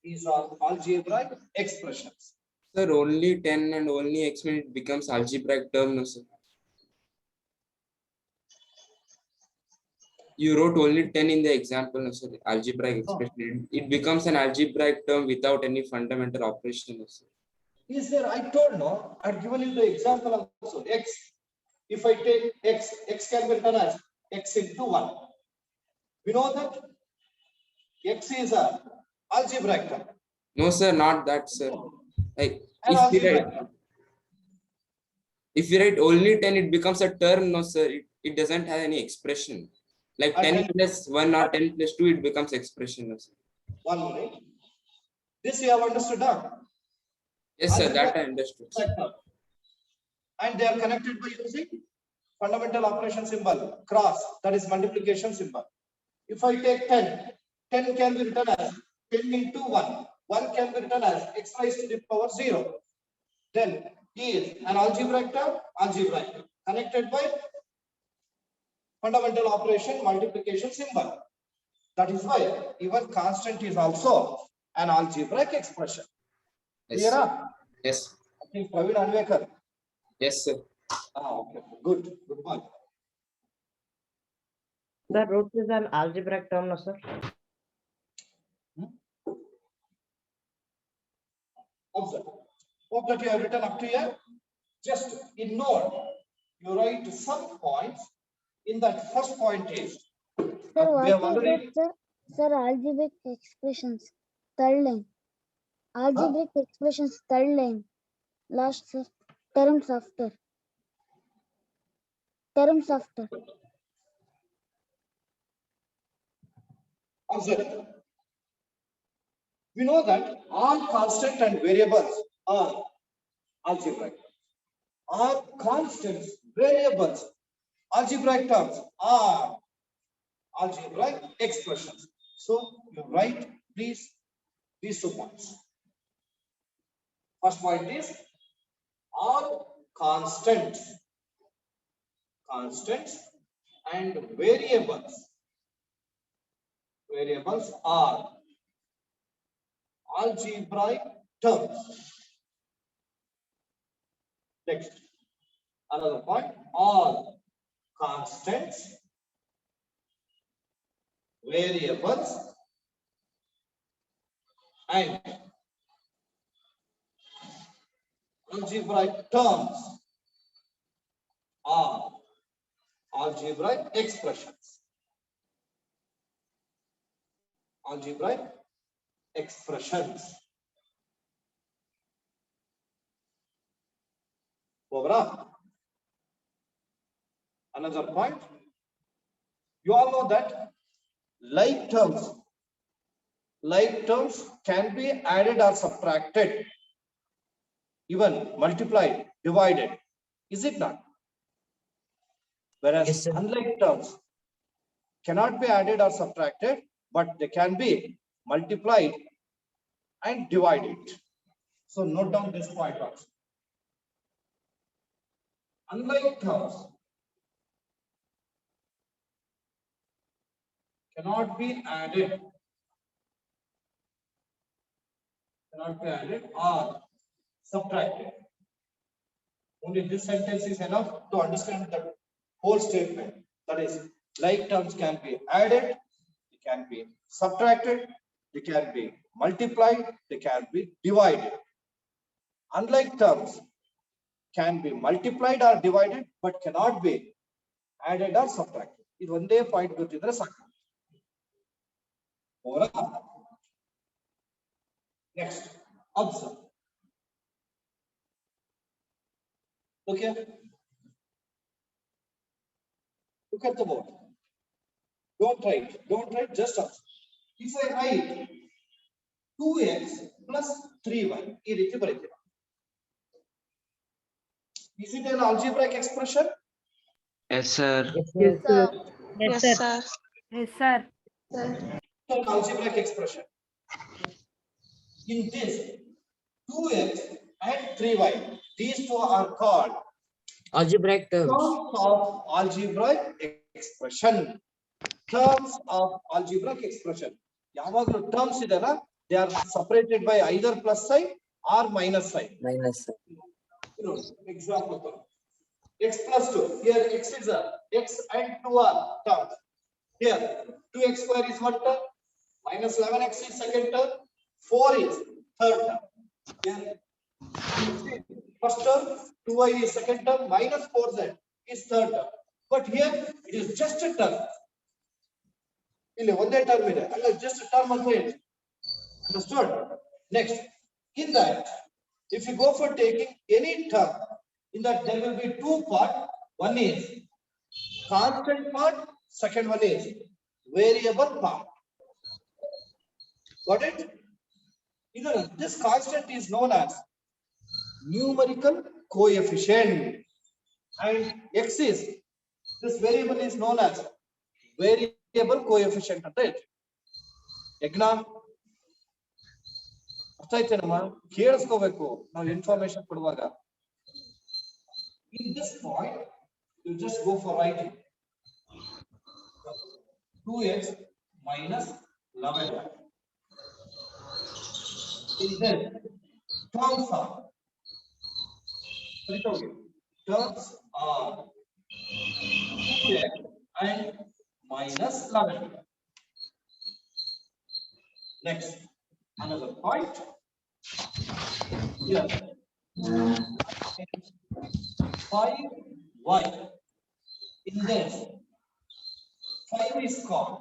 These are algebraic expressions. Sir, only 10 and only x when it becomes algebraic term, no sir. You wrote only 10 in the example, no sir. Algebraic expression. It becomes an algebraic term without any fundamental operation, no sir. Is there? I told no. I've given you the example also. X. If I take x, x can be written as x into 1. We know that x is a algebraic term. No sir, not that sir. Like An algebraic term. if you write only 10, it becomes a term, no sir. It doesn't have any expression. Like 10 plus 1 or 10 plus 2, it becomes expression, no sir. 1 minute. This you have understood now. Yes sir, that I understood. And they are connected by using fundamental operation symbol, cross, that is multiplication symbol. If I take 10, 10 can be written as 10 into 1. 1 can be written as x raised to the power 0. Then is an algebraic term, connected by fundamental operation multiplication symbol. That is why even constant is also an algebraic expression. Yes, Clear? yes, I think Praveen Anvekar. yes sir. Okay, good point. The root is an algebraic term, no sir. Observe. Hope that you have written up to here. Just in note, you write some points. In that first point is Sir, we have already. Sir, algebraic expressions, third line. Algebraic expressions, third line. Last, sir. Terms after. Observe. We know that all constant and variables are algebraic. All constants, variables, algebraic terms are algebraic expressions. So you write please these 2 points. First point is all constants and variables are algebraic terms. Next, another point, all constants, variables, and algebraic terms are algebraic expressions. Algebraic expressions. Over. Another point. You all know that like terms can be added or subtracted, even multiplied, divided. Is it not? Whereas Yes, sir. unlike terms cannot be added or subtracted, but they can be multiplied and divided. So note down this point also. Unlike terms cannot be added or subtracted. Only this sentence is enough to understand the whole statement. That is, like terms can be added, they can be subtracted, they can be multiplied, they can be divided. Unlike terms can be multiplied or divided, but cannot be added or subtracted. This one day point ಗೊತ್ತಿದ್ರೆ ಸಾಕು. Next, observe. Okay. Look at the board. Don't write, just observe. If I write 2x plus 3y, ಈ ರೀತಿ ಬರೀತೀರ. Is it an algebraic expression? Yes, sir. Yes, sir. Yes, sir. Yes, sir. An algebraic expression. In this, 2x and 3y, these two are called Algebraic terms. terms of algebraic expression. Terms of algebraic expression. ಯಾವಾಗಲೂ terms ಇದೆಲ್ಲ, they are separated by either plus sign or minus sign. Minus. Example, x plus 2. Here x is a x and 2 are terms. Here 2x square is one term, minus 11x is second term, 4 is third term. Here first term, 2y is second term, minus 4z is third term. But here it is just a term. ಇಲ್ಲಿ ಒಂದೇ term ಇದೆ, ಅಲ್ಲ just a term ಅಂತ ಹೇಳಿ. Understood? Next, in that, if you go for taking any term, in that there will be two parts. One is constant part, second one is variable part. Got it? This constant is known as numerical coefficient, and x is, this variable is known as variable coefficient. Right? Exam ಅರ್ಥ ಆಯ್ತೇನಮ್ಮ? ಕೇಳಿಸ್ಕೋಬೇಕು ನಾವು information ಕೊಡುವಾಗ. In this point, you just go for writing 2x minus 11. In this, terms are 2x and minus 11. Next, another point. Here, 5y. In this, 5 is called,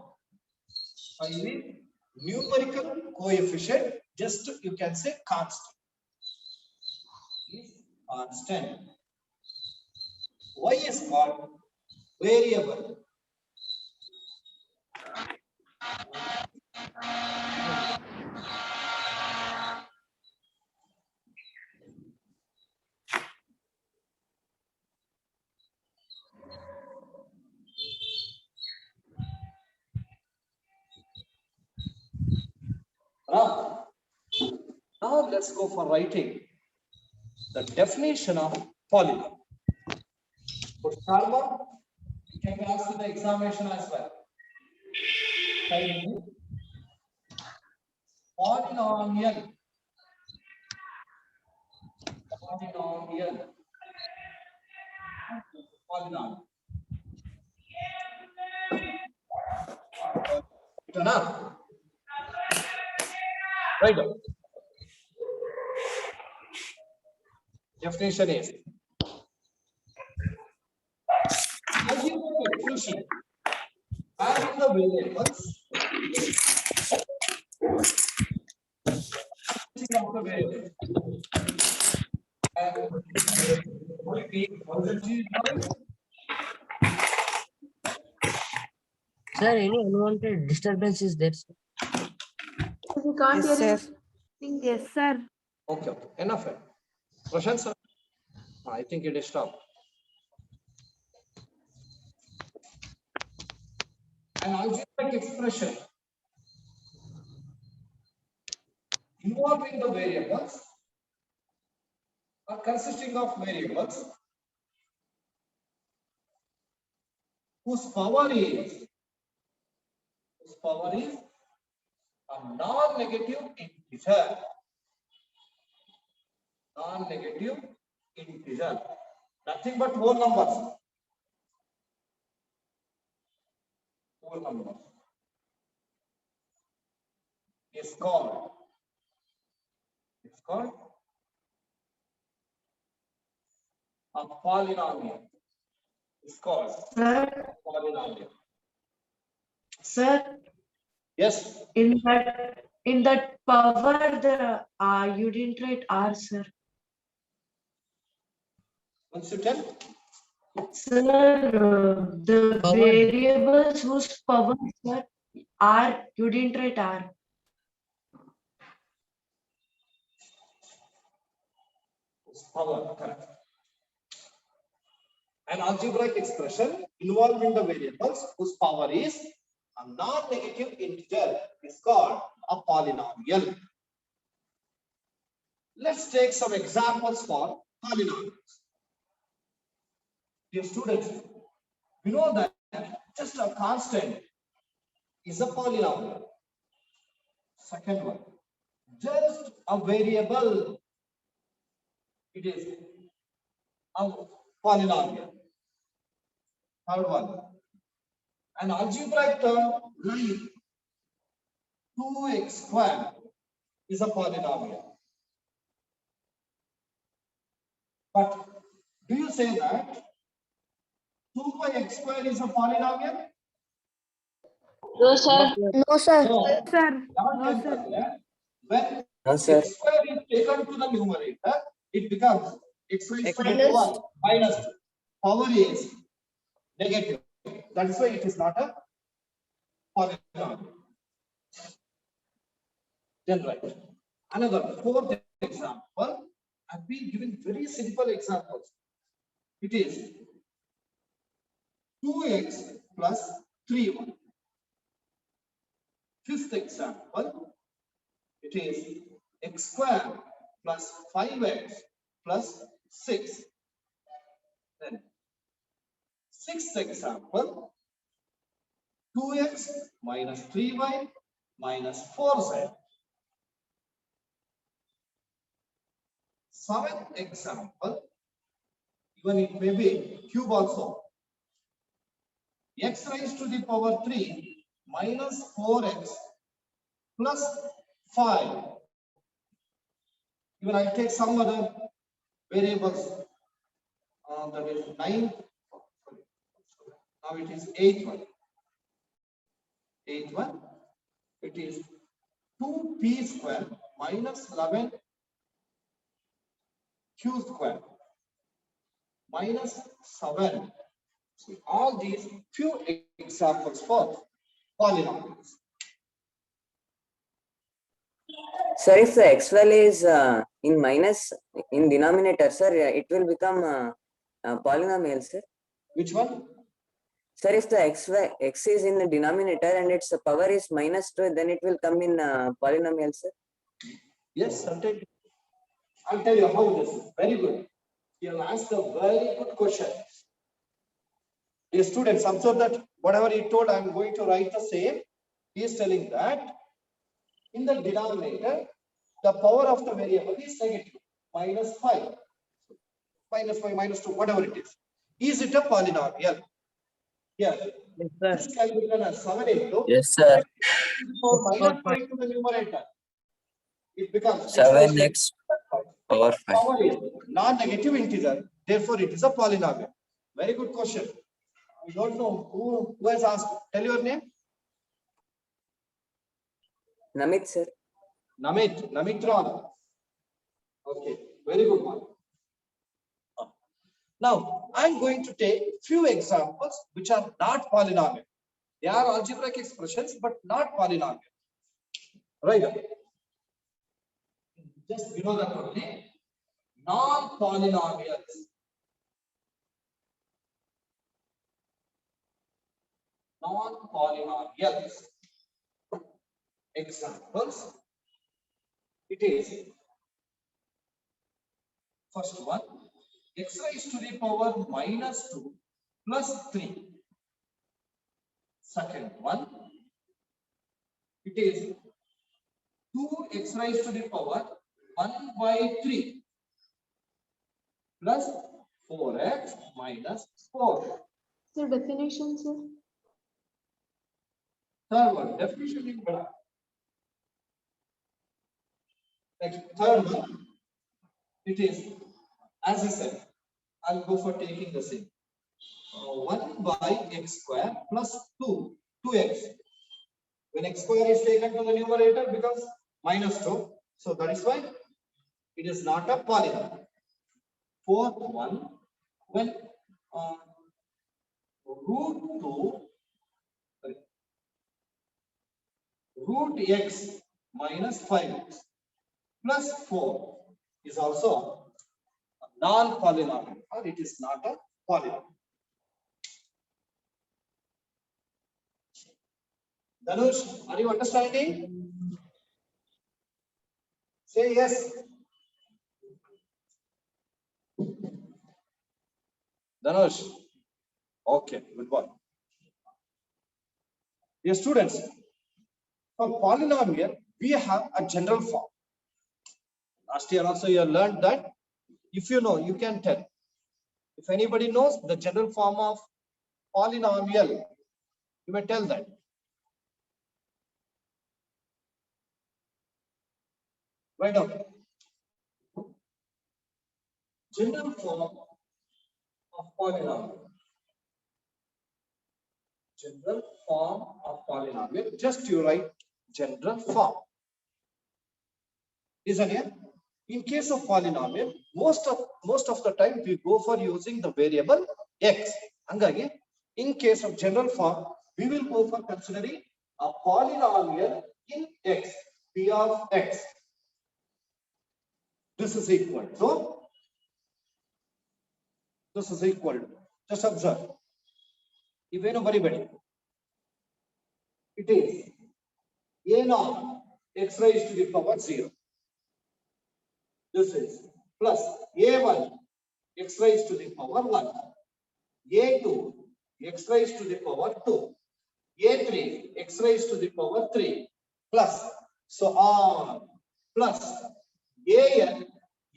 5 is numerical coefficient, just you can say constant. Is constant. Y is called variable. Now let's go for writing the definition of polygon. For Sharma, you can ask in the examination as well. Polynomial. Polynomial. Polynomial. Enough. Right. Definition is expression having the variables of the variable and Sir, any unwanted disturbance is there, sir? We can't Yes, hear sir. anything. Yes, sir. okay, enough. Prashant sir, I think it is stopped. An algebraic expression involving the variables or consisting of variables whose power is a non-negative integer. Non-negative integer, nothing but whole numbers. whole number is called a polynomial. It's called polynomial. Sir, Yes, in that power, the you didn't write R, sir. once you tell. Sir, the Power. variables whose power, sir, R, you didn't write R. Power, correct. An algebraic expression involving the variables whose power is a non-negative integer is called a polynomial. Let's take some examples for polynomials. Dear students, we know that just a constant is a polynomial. Second one, just a variable, it is a polynomial. Third one, an algebraic term like 2x squared is a polynomial. But do you say that 2 by x squared is a polynomial? No, sir. No, Sir, not no, can sir. consider. When No, sir. x squared is taken to the numerator, it becomes x raised to the Minus. power minus 2. Power is negative. That is why it is not a polynomial. Then right. Another fourth example. I've been giving very simple examples. It is 2x plus 3y. Fifth example, it is x squared plus 5x plus 6. Then sixth example, 2x minus 3y minus 4z. Seventh example, even it may be cube also. X raised to the power 3 minus 4x plus 5. Even I take some other variables. That is 9. Now it is 8 one. 8 one. It is 2p square minus 11 q square minus 7. See, all these few examples for polynomials. Sir, if the x value is in minus in denominator, sir, it will become a polynomial, sir. Which one? Sir, if the x is in the denominator and its power is minus 2, then it will come in polynomial, sir. Yes, certainly. I'll tell you how this is. Very good. You have asked a very good question. Dear students, observe that whatever he told, I'm going to write the same. He is telling that in the denominator, the power of the variable is negative, minus 5. Minus 5, minus 2, whatever it is. Is it a polynomial? Yes. Yes, sir. This can be done as 7 into Yes, sir. minus 5 to the numerator. It becomes 7x power 5. Power is non-negative integer, therefore it is a polynomial. Very good question. I don't know who has asked. Tell your name. Namit, sir. Namit Ron. Okay, very good one. Now I'm going to take few examples which are not polynomial. They are algebraic expressions, but not polynomial. Right. Just below that only. Non-polynomials. Non-polynomials. Examples. It is first one, x raised to the power minus 2 plus 3. Second one, it is 2x raised to the power 1 by 3 plus 4x minus 4. So definition, sir. Third one, definition in better. Next, third one, it is, as I said, I'll go for taking the same. 1 by x square plus 2x. When x square is taken to the numerator, it becomes minus 2. So that is why it is not a polynomial. Fourth one, when root x minus 5x plus 4 is also a non-polynomial, or it is not a polynomial. Dhanush, are you understanding? Say yes. Dhanush. Okay, good boy. Dear students, for polynomial, we have a general form. Last year also you have learned that. If you know, you can tell. If anybody knows the general form of polynomial, you may tell that. Right now, general form of polynomial. General form of polynomial. Just you write general form. Isn't it? In case of polynomial, most of the time we go for using the variable x. Hangagi, in case of general form, we will go for considering a polynomial in x, p of x. This is equal to, this is equal to, just observe. If you know very well, it is a naught x raised to the power 0. This is plus a1 x raised to the power 1, a2 x raised to the power 2, a3 x raised to the power 3, plus so on, plus an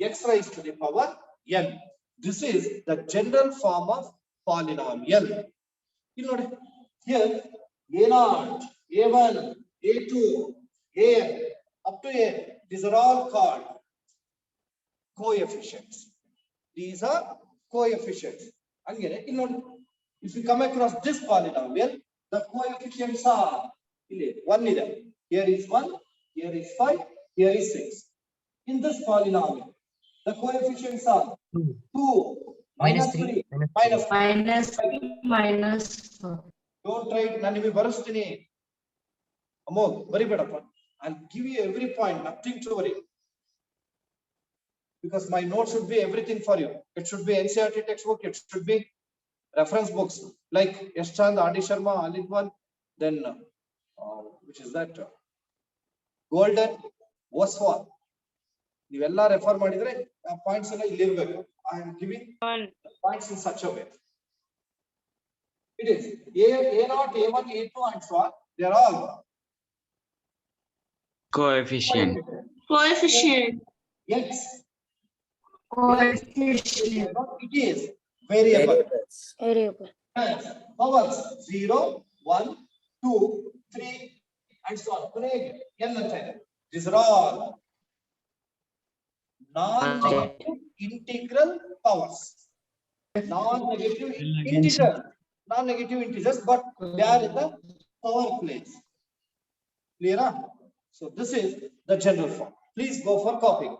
x raised to the power n. This is the general form of polynomial. You know, here a0, a1, a2, an up to n, these are all called coefficients. These are coefficients. Again, if you come across this polynomial, the coefficients are 1 here is 1, here is 5, here is 6. In this polynomial, the coefficients are 2, minus 3, minus 5. Minus 3, minus 4. Don't try it. Nani barustini. Amog, very bad. I'll give you every point, nothing to worry. Because my notes should be everything for you. It should be NCERT textbook. It should be reference books like S. Chand, Adi Sharma, Alidwan, then which is that Golden, Oswald. You all refer madidre points alla illi irbeku. I am giving points in such a way. It is a0, a1, a2, and so on. They are all Coefficient. Coefficient. X. Coefficient. It is variable. Variable. Hence, powers 0, 1, 2, 3, and so on. These are all non-negative integral powers. Non-negative integers. Non-negative integers, but they are in the power place. Clear? So this is the general form. Please go for copying.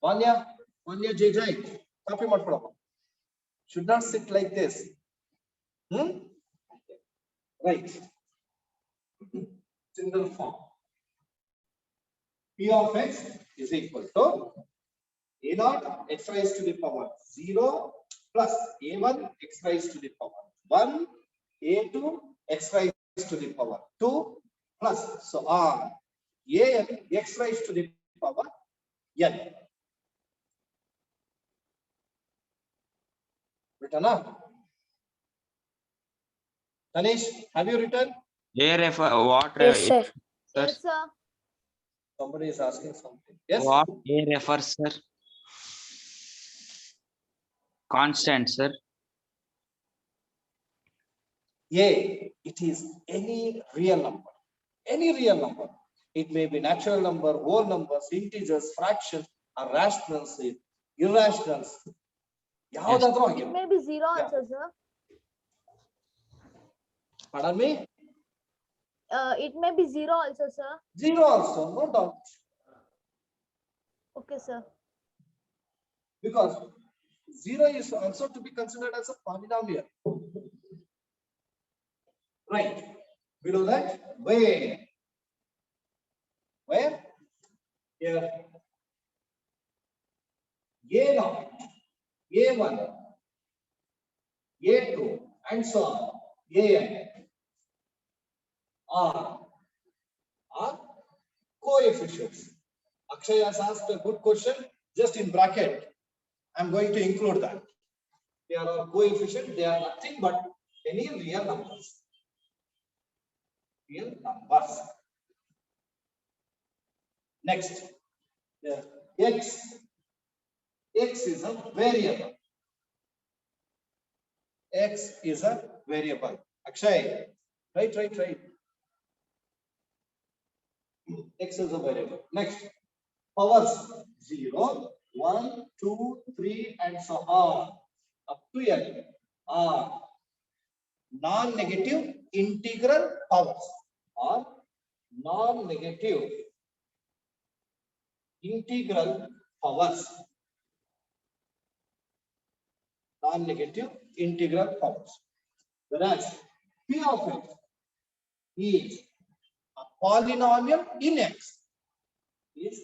Vanya JJ, copy madkoda. Should not sit like this. Right. General form. P of x is equal to a0 x raised to the power 0 plus a1 x raised to the power 1, a2 x raised to the power 2 plus so on an x raised to the power n. Written up. Tanish, have you written? A refer what? Yes, sir. Sir, Somebody is asking something. Yes. what A refers, sir? Constant, sir. A, it is any real number. any real number. It may be natural number, whole numbers, integers, fractions, or rationals, irrationals. ಯಾವುದಾದ್ರೂ It ಆಗಿರ್ಬೋದು. may be zero Yeah. also, sir. Pardon me? It may be zero also, sir. Zero also, no doubt. Okay, sir. Because zero is also to be considered as a polynomial. Right. Below that, where? Where? Here. A0, A1, A2, and so on. AN are coefficients. Akshay has asked a good question. Just in bracket, I'm going to include that. They are all coefficient. They are nothing but any real numbers. Real numbers. Next, X. X is a variable. X is a variable. Akshay, right. X is a variable. Next, powers 0, 1, 2, 3, and so on up to N are non-negative integral powers or non-negative integral powers. Non-negative integral powers. Whereas P of X is a polynomial in X. Is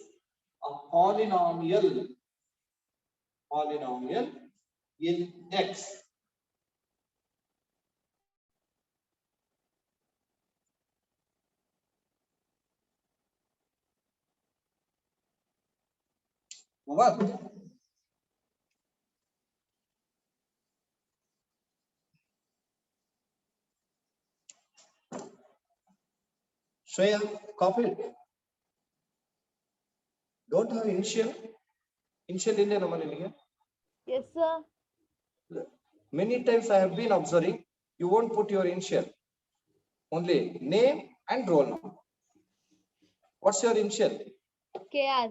a polynomial in X. What? Shreya, copy it. Don't have initial. Initial in the Yes, sir. Many times I have been observing, you won't put your initial. Only name and roll number. What's your initial? KR.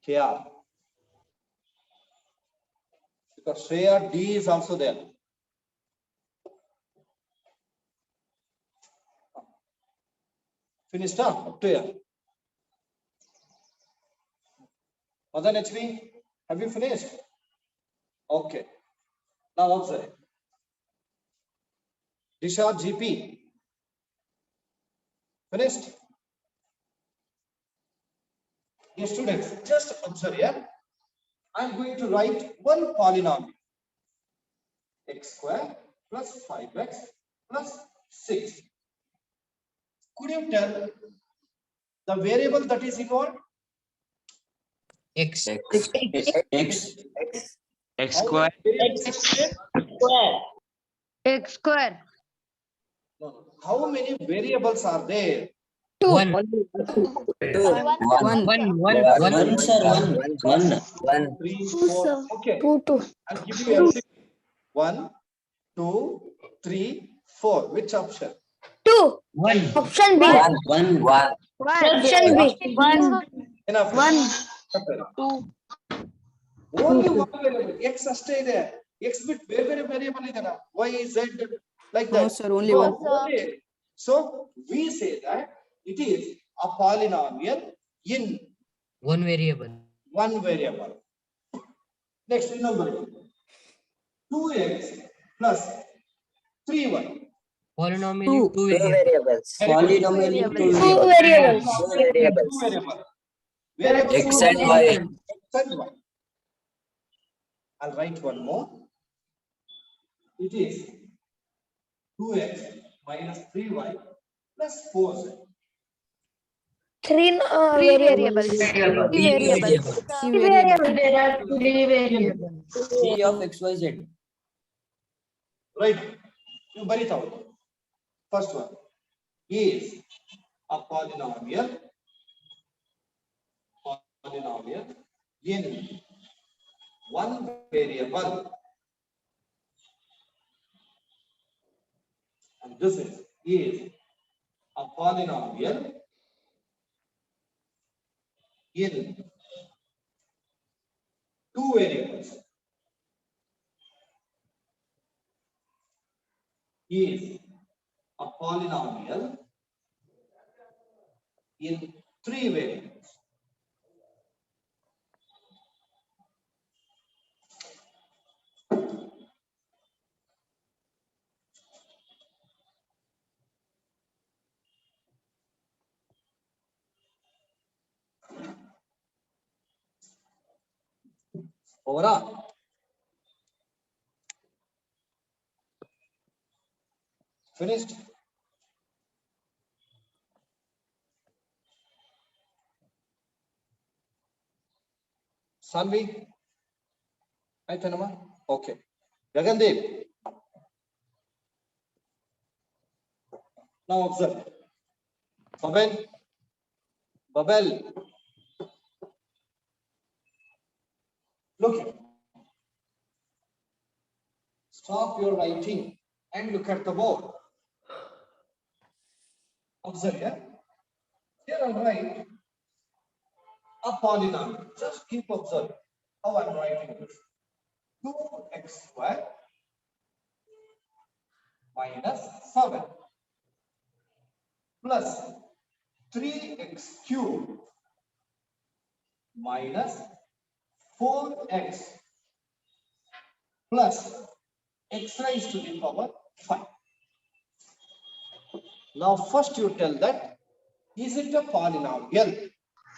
KR. Because Shreya D is also there. Finished up to here. Madan HV, have you finished? Okay. Now observe. Disha GP. Finished? Yes, students, just observe here. I'm going to write one polynomial. X square plus 5x plus 6. Could you tell the variable that is involved? X. X How square. many variables are there? X square. No. How many variables are there? One. One, One. 3, Two, 4. sir. Okay. Two. I'll give you every 1, 2, 3, 4. Which option? Two. One. Option B. One. Option B. Enough. Two. Only one variable. X ಅಷ್ಟೇ ಇದೆ. X ಬಿಟ್ಟು ಬೇರೆ variable ಇದೆನಾ? Y, Z like that. No, sir, only No, one. only. So we say that it is a polynomial in One variable. one variable. Next, number 2x plus 3y. Polynomial in two Two variables. variables. Two variables. Two variables. Two variable. Variable X and Y. X and Y. I'll write one more. It is 2x minus 3y plus 4z. Three variables. Three variables. There are three variables. P of XYZ. Right. You bury it out. First one is a polynomial in one variable. And this is a polynomial in two variables is a polynomial in three variables. Over. Finished? Sanvi? Aitanama? Okay. Gagandev. Now observe. Babel. Look. Stop your writing and look at the board. Observe, yeah? Here I'll write a polynomial. Just keep observing how I'm writing this. 2x squared minus 7 plus 3x cubed minus 4x plus x raised to the power 5. Now first you tell that, is it a polynomial?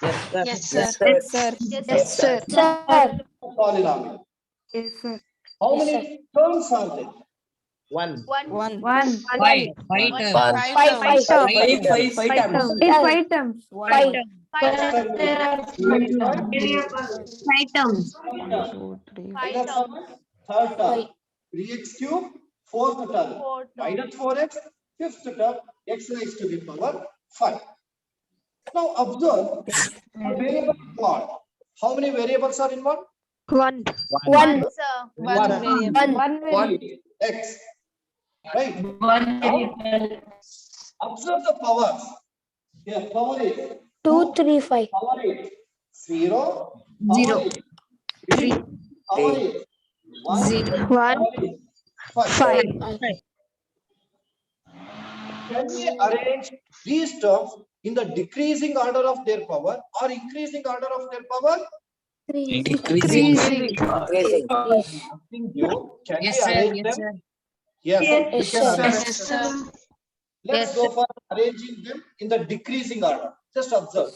Yes, sir. Yes, sir. Yes, sir. Polynomial. Yes, sir. How Yes, many terms are there? One. One. One. Five. Five terms. Five terms. Five terms. Five terms. Five. There are variables. Five terms. Minus 7, third term. 3x cubed, fourth term. Minus 4x, fifth term, x raised to the power 5. Now observe a variable called. How many variables are involved? One. One One. variable. One x. Right? One variable. Observe the powers. Here, power is 2, 3, 5. power is 0, power Zero. is 3, power is 1, 1. power is 5. 5. Can we arrange these terms in the decreasing order of their power or increasing order of their power? 3. Increasing. Asking you, can Yes, we sir. arrange Yes, them? sir. Yes, we Yes, can sir. arrange. Yes, sir. Let's Yes, go for arranging them in the decreasing order. Just observe.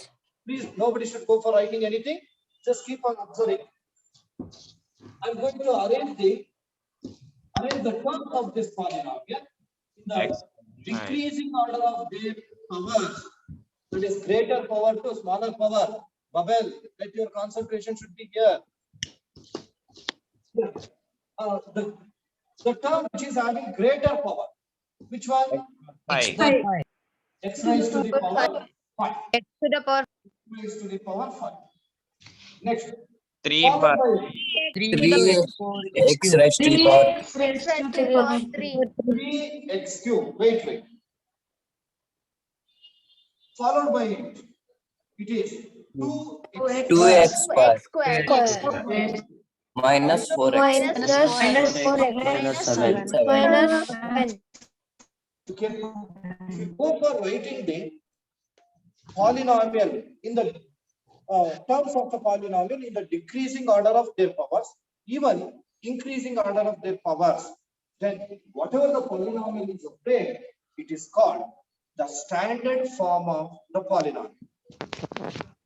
Please, nobody should go for writing anything. Just keep on observing. I'm going to arrange the terms of this polynomial in the decreasing order of their powers. That is greater power to smaller power. Babel, let your concentration should be here. The term which is having greater power. Which one? X power 5. X raised to the power 5. X to the power Raised to the power 5. Next. 3 Followed per by 3 X raised to the power. 3x cube. Wait. Followed by it is 2x 2x squared Square. minus 4x Minus 4x. minus 7. Minus 7. Okay. If you go for writing the polynomial in the terms of the polynomial in the decreasing order of their powers, even increasing order of their powers, then whatever the polynomial is obtained, it is called the standard form of the polynomial.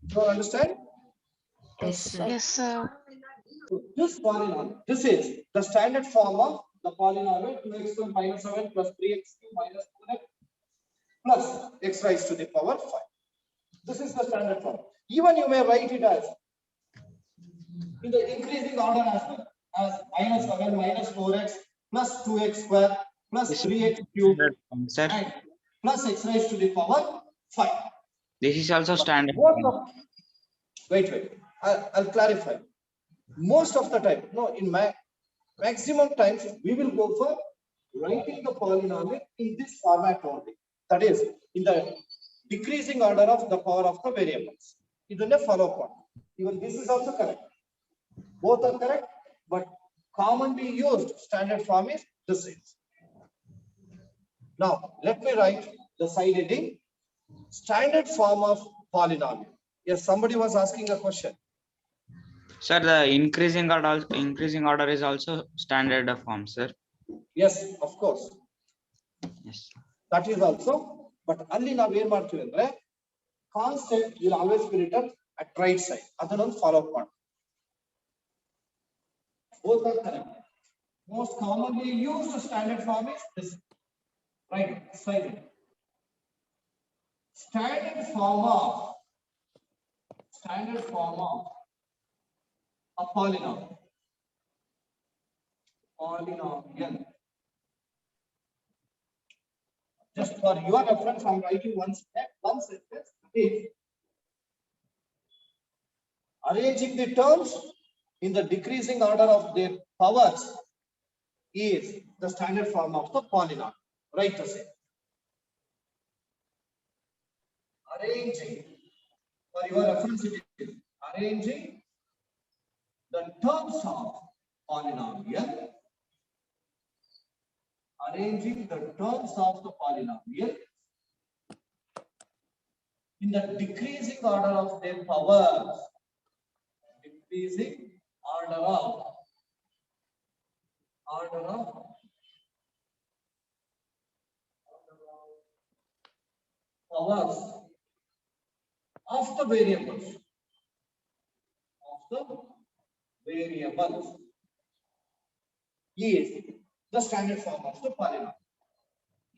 Do you understand? Yes, sir. So this polynomial, this is the standard form of the polynomial 2x squared minus 7 plus 3x cubed minus 4x plus x raised to the power 5. This is the standard form. Even you may write it as in the increasing order as well, as minus 7 minus 4x plus 2x square plus 3x cubed sir. and plus x raised to the power 5. This is also standard. Wait. I'll clarify. Most of the time, no, in maximum times, we will go for writing the polynomial in this format only. That is in the decreasing order of the power of the variables. Idunne follow up. Even this is also correct. Both are correct, but commonly used standard form is this is. Now let me write the side heading, standard form of polynomial. Yes, somebody was asking a question. Sir, the increasing order is also standard form, sir. Yes, of course. Yes. That is also, but ಅಲ್ಲಿ ನಾವು ಏನ್ ಮಾಡ್ತೀವಿ ಅಂದ್ರೆ constant will always be written at right side. ಅದನ್ನೊಂದು follow up ಮಾಡಿ. Both are correct. Most commonly used standard form is this. Right side. Standard form of a polynomial. Polynomial. Just for your reference, I am writing one sentence. Is arranging the terms in the decreasing order of their powers is the standard form of the polynomial. Right to say. Arranging, for your reference, it is arranging the terms of polynomial. Arranging the terms of the polynomial in the decreasing order of their powers. Decreasing order of powers of the variables. Is the standard form of the polynomial.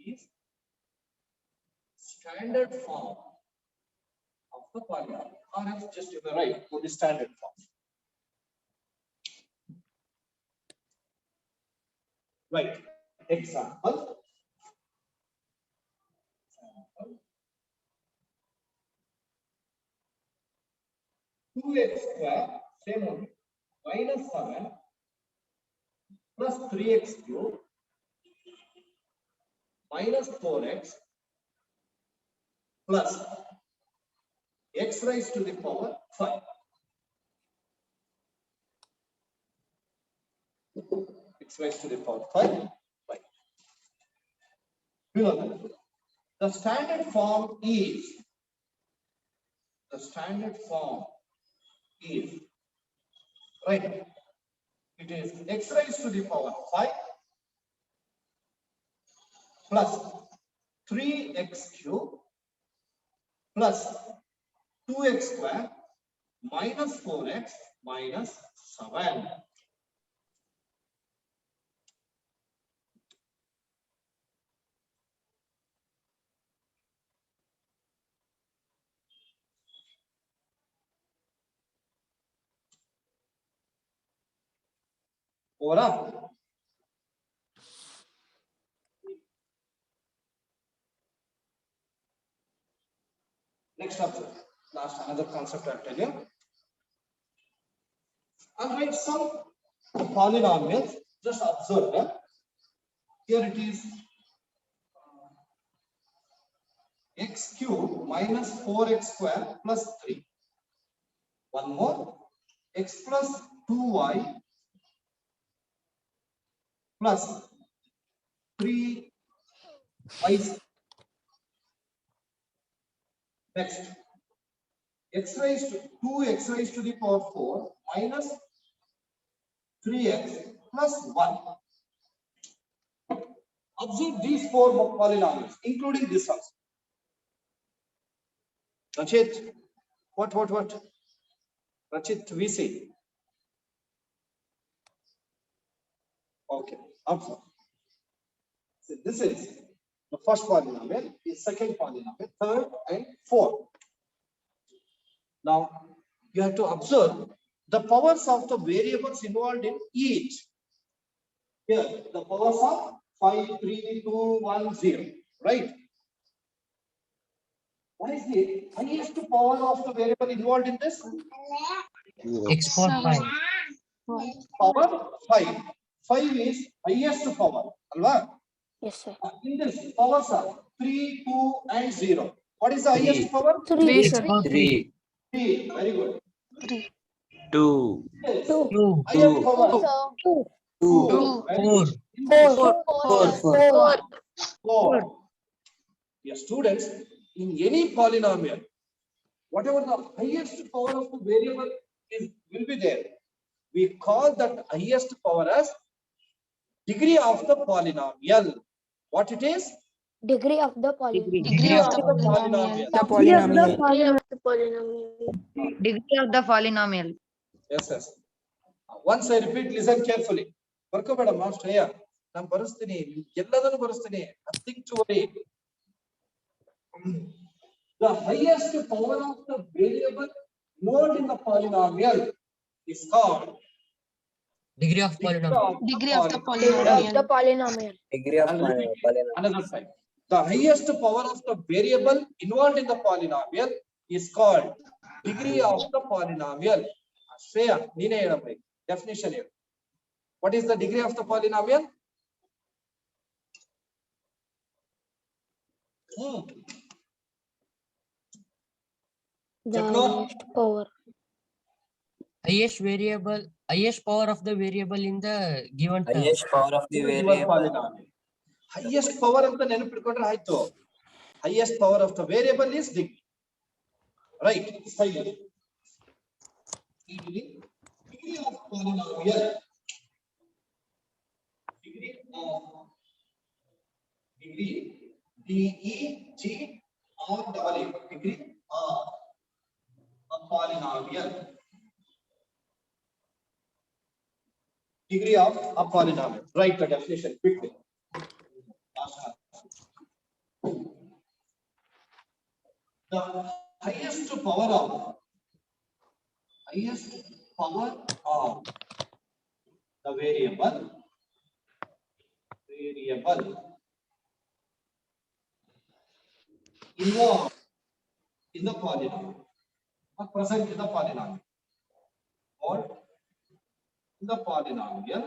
Is standard form of the polynomial. Or else just you may write for the standard form. Right. Example. 2x square, same only, minus 7 plus 3x cube minus 4x plus x raised to the power 5. X raised to the power 5. Right. Below that, the standard form is right. It is x raised to the power 5 plus 3x cube plus 2x square minus 4x minus 7. Over up. Next up, last another concept I'll tell you. I'll write some polynomials. Just observe them. Here it is x cube minus 4x square plus 3. One more, x plus 2y plus 3y. Next, x raised to 2x raised to the power 4 minus 3x plus 1. Observe these four polynomials, including this one. Rachit, what? Rachit, we see. Okay, observe. So this is the first polynomial, the second polynomial, third and fourth. Now, you have to observe the powers of the variables involved in each. Here, the powers of 5, 3, 2, 1, 0, right? What is the highest power of the variable involved in this? Export 5. Power 5. 5 is highest power. Alva? Yes, sir. In this, powers are 3, 2, and 0. What is the highest power? 3, sir. Export 3. 3. Very good. 2. Yes. 2, Highest power? 2, 2. Very good. 4, 4. Yes, students, in any polynomial, whatever the highest power of the variable is, will be there. We call that highest power as degree of the polynomial. What it is? degree of the polynomial. degree of the polynomial. Degree of the polynomial. Yes, yes. Once I repeat, listen carefully. ಬರ್ಕೋಬೇಡ ಶ್ರೇಯ ನಾನು ಬರೆಸ್ತೀನಿ ಎಲ್ಲದನ್ನು ಬರೆಸ್ತೀನಿ. Nothing to worry. The highest power of the variable involved in the polynomial is called degree of polynomial. Degree of the polynomial. polynomial. Degree of polynomial. Another time. The highest power of the variable involved in the polynomial is called degree of the polynomial. Shreya, neene heಳಪ್ಪ definition ಹೇಳು. What is the degree of the polynomial? The highest power. Highest power of the variable in the given term. Highest power of the Your variable. polynomial. Highest power ಅಂತ ನೆನಪಿಟ್ಕೊಂಡ್ರೆ ಆಯ್ತು. Highest power of the variable is degree. Right. Finally. Degree of polynomial. Degree of degree DEGREE degree of a polynomial. Degree of a polynomial. Write the definition quickly. The highest power of the variable involved in the polynomial or present in the polynomial or in the polynomial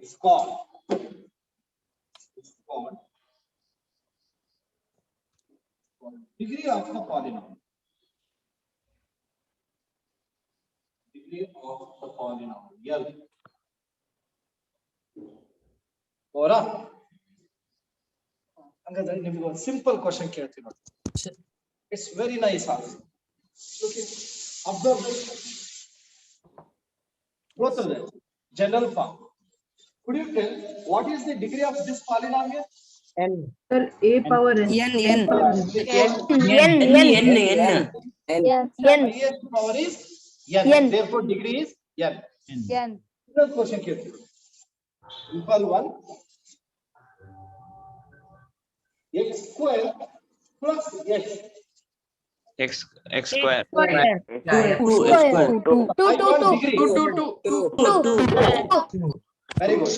is called degree of the polynomial. Degree of the polynomial. Ora? ಹಂಗಾದ್ರೆ ನಿಮಗೆ ಒಂದು simple question ಕೇಳ್ತೀನಿ ನೋಡಿ. It's very nice answer. Look at, observe this. Go through that. General form. Could you tell what is the degree of this polynomial? N. Sir, a power n. N. Highest power is n. Therefore, degree is n. Another question carefully. Simple one. X square plus x. X square. I want degree. Very good.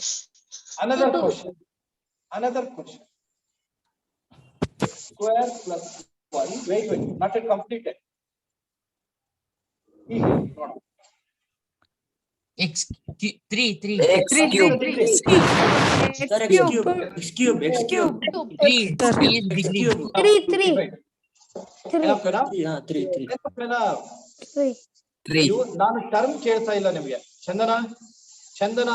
Another question. X square plus 1. Wait. Not yet completed. X 3. X cube. Sir, X cube. 3 is degree. 3. ನಾನು term ಕೇಳ್ತಾ ಇಲ್ಲ ನಿಮಗೆ. ಚಂದನ.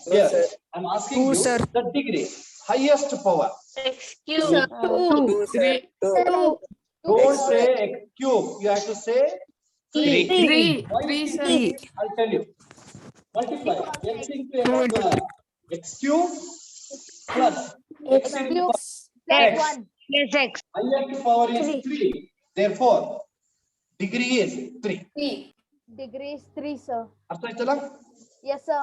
Yes, I'm asking you the degree, highest power. X cube. 2. Don't say x cube. You have to say 3, Why sir. I'll tell you. Multiply x into x square. X cube plus x into x. Plus x. Highest power is 3. Therefore, degree is 3. Degree is 3, sir. ಅರ್ಥ ಆಯ್ತಲ್ಲ? Yes, sir.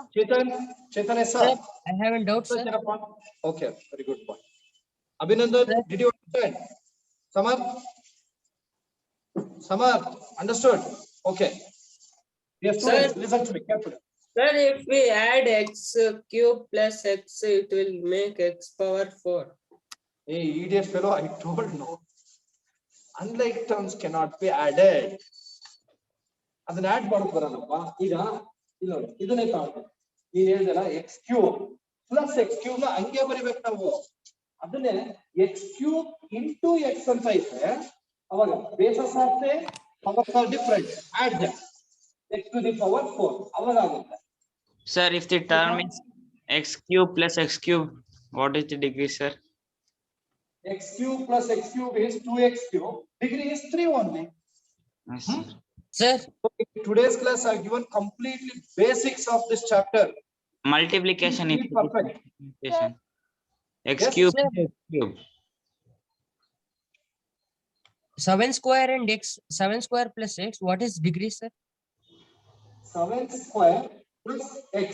Chetan is sir. I have a doubt, sir. Okay, very good point. Abhinandan, did you understand? Samar, understood? Okay. Yes, students, listen to me carefully. Sir, if we add x cube plus x, it will make x power 4. Hey, idiot fellow, I told no. Unlike terms cannot be added. ಅದನ್ನ add ಮಾಡೋದು ಬರಲ್ಲಪ್ಪ. ಈಗ ಇದು ಇದನ್ನೇ ತಗೊಂಡು ನೀನ್ ಹೇಳಿದಲ್ಲ X cube plus X cube ನ ಹಂಗೆ ಬರಿಬೇಕು ನಾವು. ಅದನ್ನೇ ಎಕ್ಸ್ ಕ್ಯೂಬ್ ಇಂಟು ಎಕ್ಸ್ ಅಂತ ಇದ್ರೆ ಅವಾಗ bases of the powers are different. Add them x to the power 4 ಅವಾಗ ಆಗುತ್ತೆ. Sir, if the term is x cube plus x cube, what is the degree, sir? X cube plus x cube is 2x cube. Degree is 3 only. Yes, sir. Sir, So in today's class I have given completely basics of this chapter. Multiplication Be is perfect. multiplication. X Yes, cube sir. plus x cube. 7 square and x, 7 square plus x, what is degree, sir? 7 square plus x.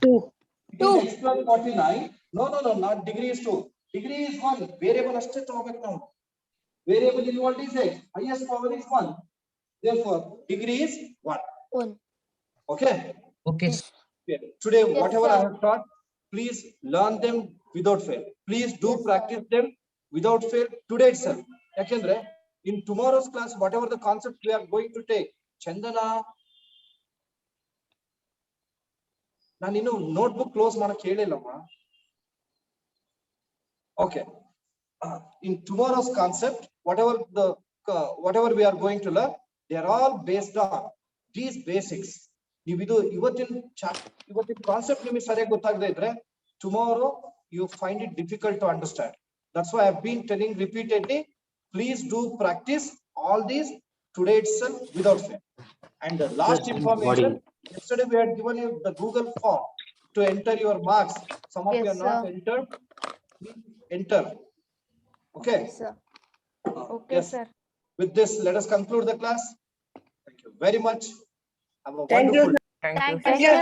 2. It is x plus 49. No, not degree is 2. Degree is 1. Variable ashte tagobek now. Variable involved is x. Highest power is 1. Therefore, degree is 1. 1. Okay. Okay. Okay. Today, Yes, whatever I sir. have taught, please learn them without fail. Please do Yes, sir. practice them without fail today itself. Yakendre, in tomorrow's class, whatever the concept we are going to take, Chandana, ನಾನು ಇನ್ನು notebook close ಮಾಡಕ್ ಹೇಳಿಲ್ಲಮ್ಮ. Okay. In tomorrow's concept, whatever we are going to learn, they are all based on these basics. ನೀವು ಇದು ಇವತ್ತಿನ concept ನಿಮಗೆ ಸರಿಯಾಗಿ ಗೊತ್ತಾಗದೇ ಇದ್ರೆ tomorrow you find it difficult to understand. That's why I have been telling repeatedly, please do practice all these today itself without fail. And the last information, yesterday we had given you the Google form to enter your marks. Some of you Yes, are not sir. entered. Please enter. Okay. Yes, sir. Okay, sir. With this, let us conclude the class. Thank you very much. Have a Thank you, wonderful sir. Thank you.